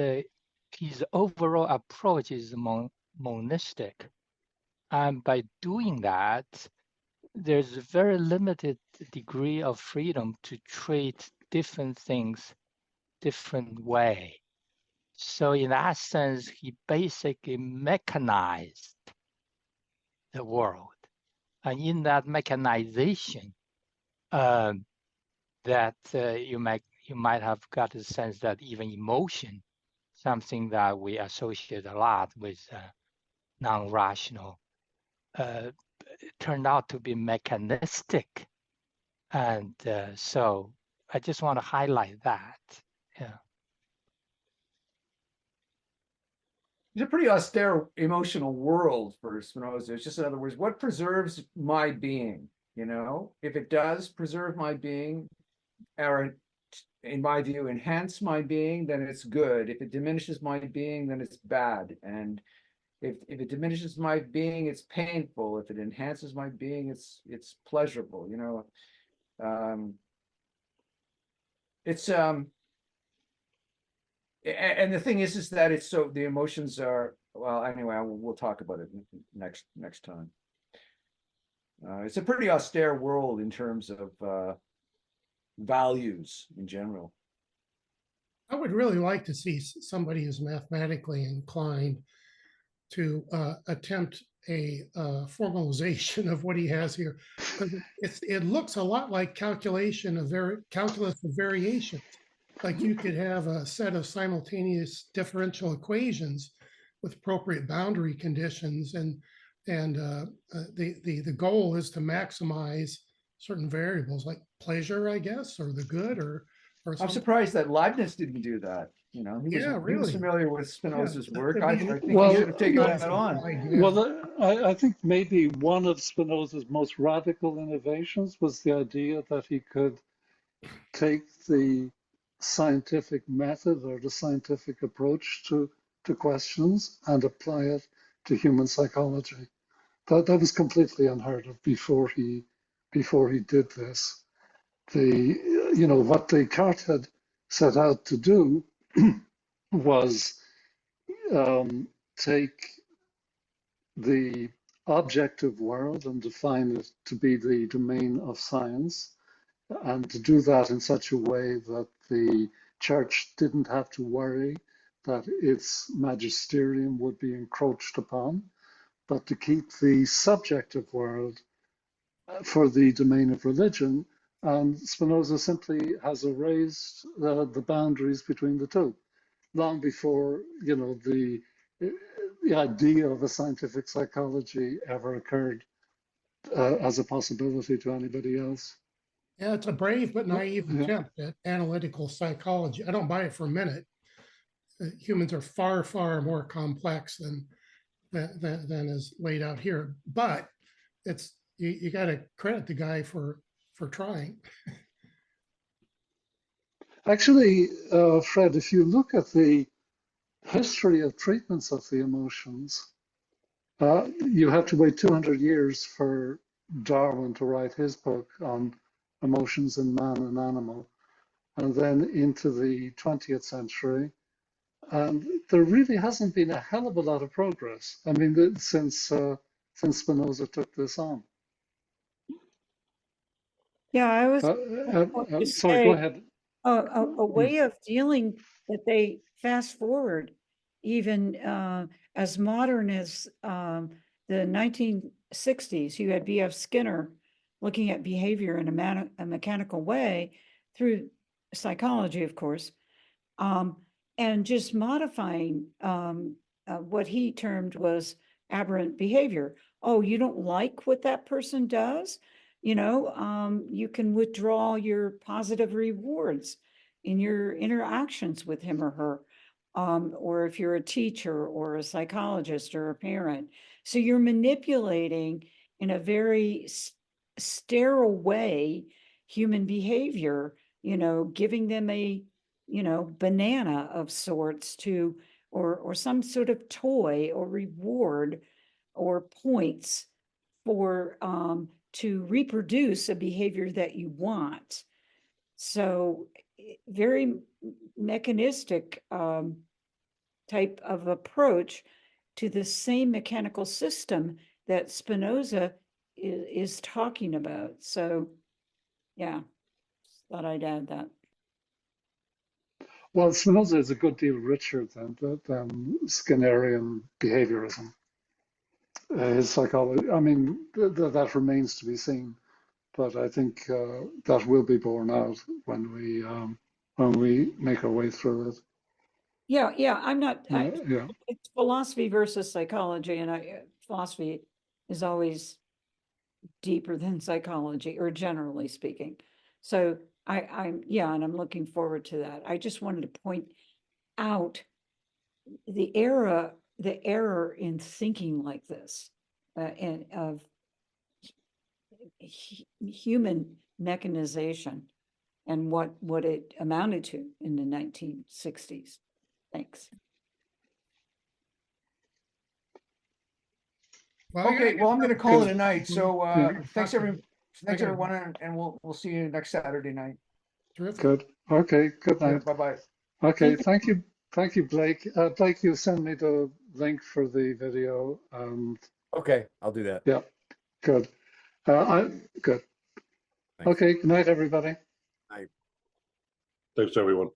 his overall approach is monistic. And by doing that, there's a very limited degree of freedom to treat different things different way. So in that sense, he basically mechanized the world. And in that mechanization, that you might have got a sense that even emotion, something that we associate a lot with non-rational, turned out to be mechanistic. And so I just want to highlight that. Yeah. It's a pretty austere emotional world for Spinoza. It's just, in other words, what preserves my being? You know, if it does preserve my being, or in my view, enhance my being, then it's good. If it diminishes my being, then it's bad. And if it diminishes my being, it's painful. If it enhances my being, it's pleasurable. You know, it's and the thing is that it's so the emotions are, well, anyway, we'll talk about it next time. It's a pretty austere world in terms of values in general. I would really like to see somebody who's mathematically inclined to attempt a formalization of what he has here. It looks a lot like calculus of variations. Like you could have a set of simultaneous differential equations with appropriate boundary conditions, and the goal is to maximize certain variables like pleasure, I guess, or the good, or I'm something. surprised that Leibniz didn't do that. You know, he was really familiar with Spinoza's work. that'd I be think Well, he should have taken no, that on. idea. well, I think maybe one of Spinoza's most radical innovations was the idea that he could take the scientific method or the scientific approach to questions and apply it to human psychology. That was completely unheard of before he did this. What Descartes had set out to do was take the objective world and define it to be the domain of science, and to do that in such a way that the church didn't have to worry that its magisterium would be encroached upon, but to keep the subjective world for the domain of religion. And Spinoza simply has erased the boundaries between the two, long before the idea of a scientific psychology ever occurred as a possibility to anybody else. Yeah, it's a brave but naive Yeah. attempt at analytical psychology. I don't buy it for a minute. Humans are far, far more complex than is laid out here. But it's you got to credit the guy for trying. Actually, Fred, if you look at the history of treatments of the emotions, you have to wait 200 years for Darwin to write his book on emotions in man and animal. and then into the 20th century. And there really hasn't been a hell of a lot of progress. I mean, since Spinoza took this on. Yeah, I was going to Sorry, go say ahead. a way of dealing that they fast forward even as modern as the 1960s. You had B.F. Skinner looking at behavior in a mechanical way through psychology, of course, and just modifying what he termed was aberrant behavior. Oh, you don't like what that person does? You know, you can withdraw your positive rewards in your interactions with him or her. Or if you're a teacher or a psychologist or a parent. So you're manipulating in a very sterile way human behavior, you know, giving them a, you know, banana of sorts to, or some sort of toy or reward or points for to reproduce a behavior that you want. So very mechanistic type of approach to the same mechanical system that Spinoza is talking about. So yeah, thought I'd add that. Well, Spinoza is a good deal richer than Skinnerian behaviorism. His psychology, I mean, that remains to be seen, but I think that will be borne out when we make our way through it. Yeah, I'm not. Yeah. It's philosophy versus psychology, and philosophy is always deeper than psychology, or generally speaking. So I'm and I'm looking forward to that. I just wanted to point out the error in thinking like this, and of human mechanization and what it amounted to in the 1960s. Thanks. Okay, well, I'm going to call it a night. So thanks Awesome. everyone, and we'll see you next Saturday night. Terrific. Good. Okay. Good night. Bye-bye. Okay. Thank you. Thank you, Blake. Blake, you send me the link for the video. Okay, I'll do that. Yeah. Good. Good. Thanks. Okay. Good night, everybody. Thanks, everyone.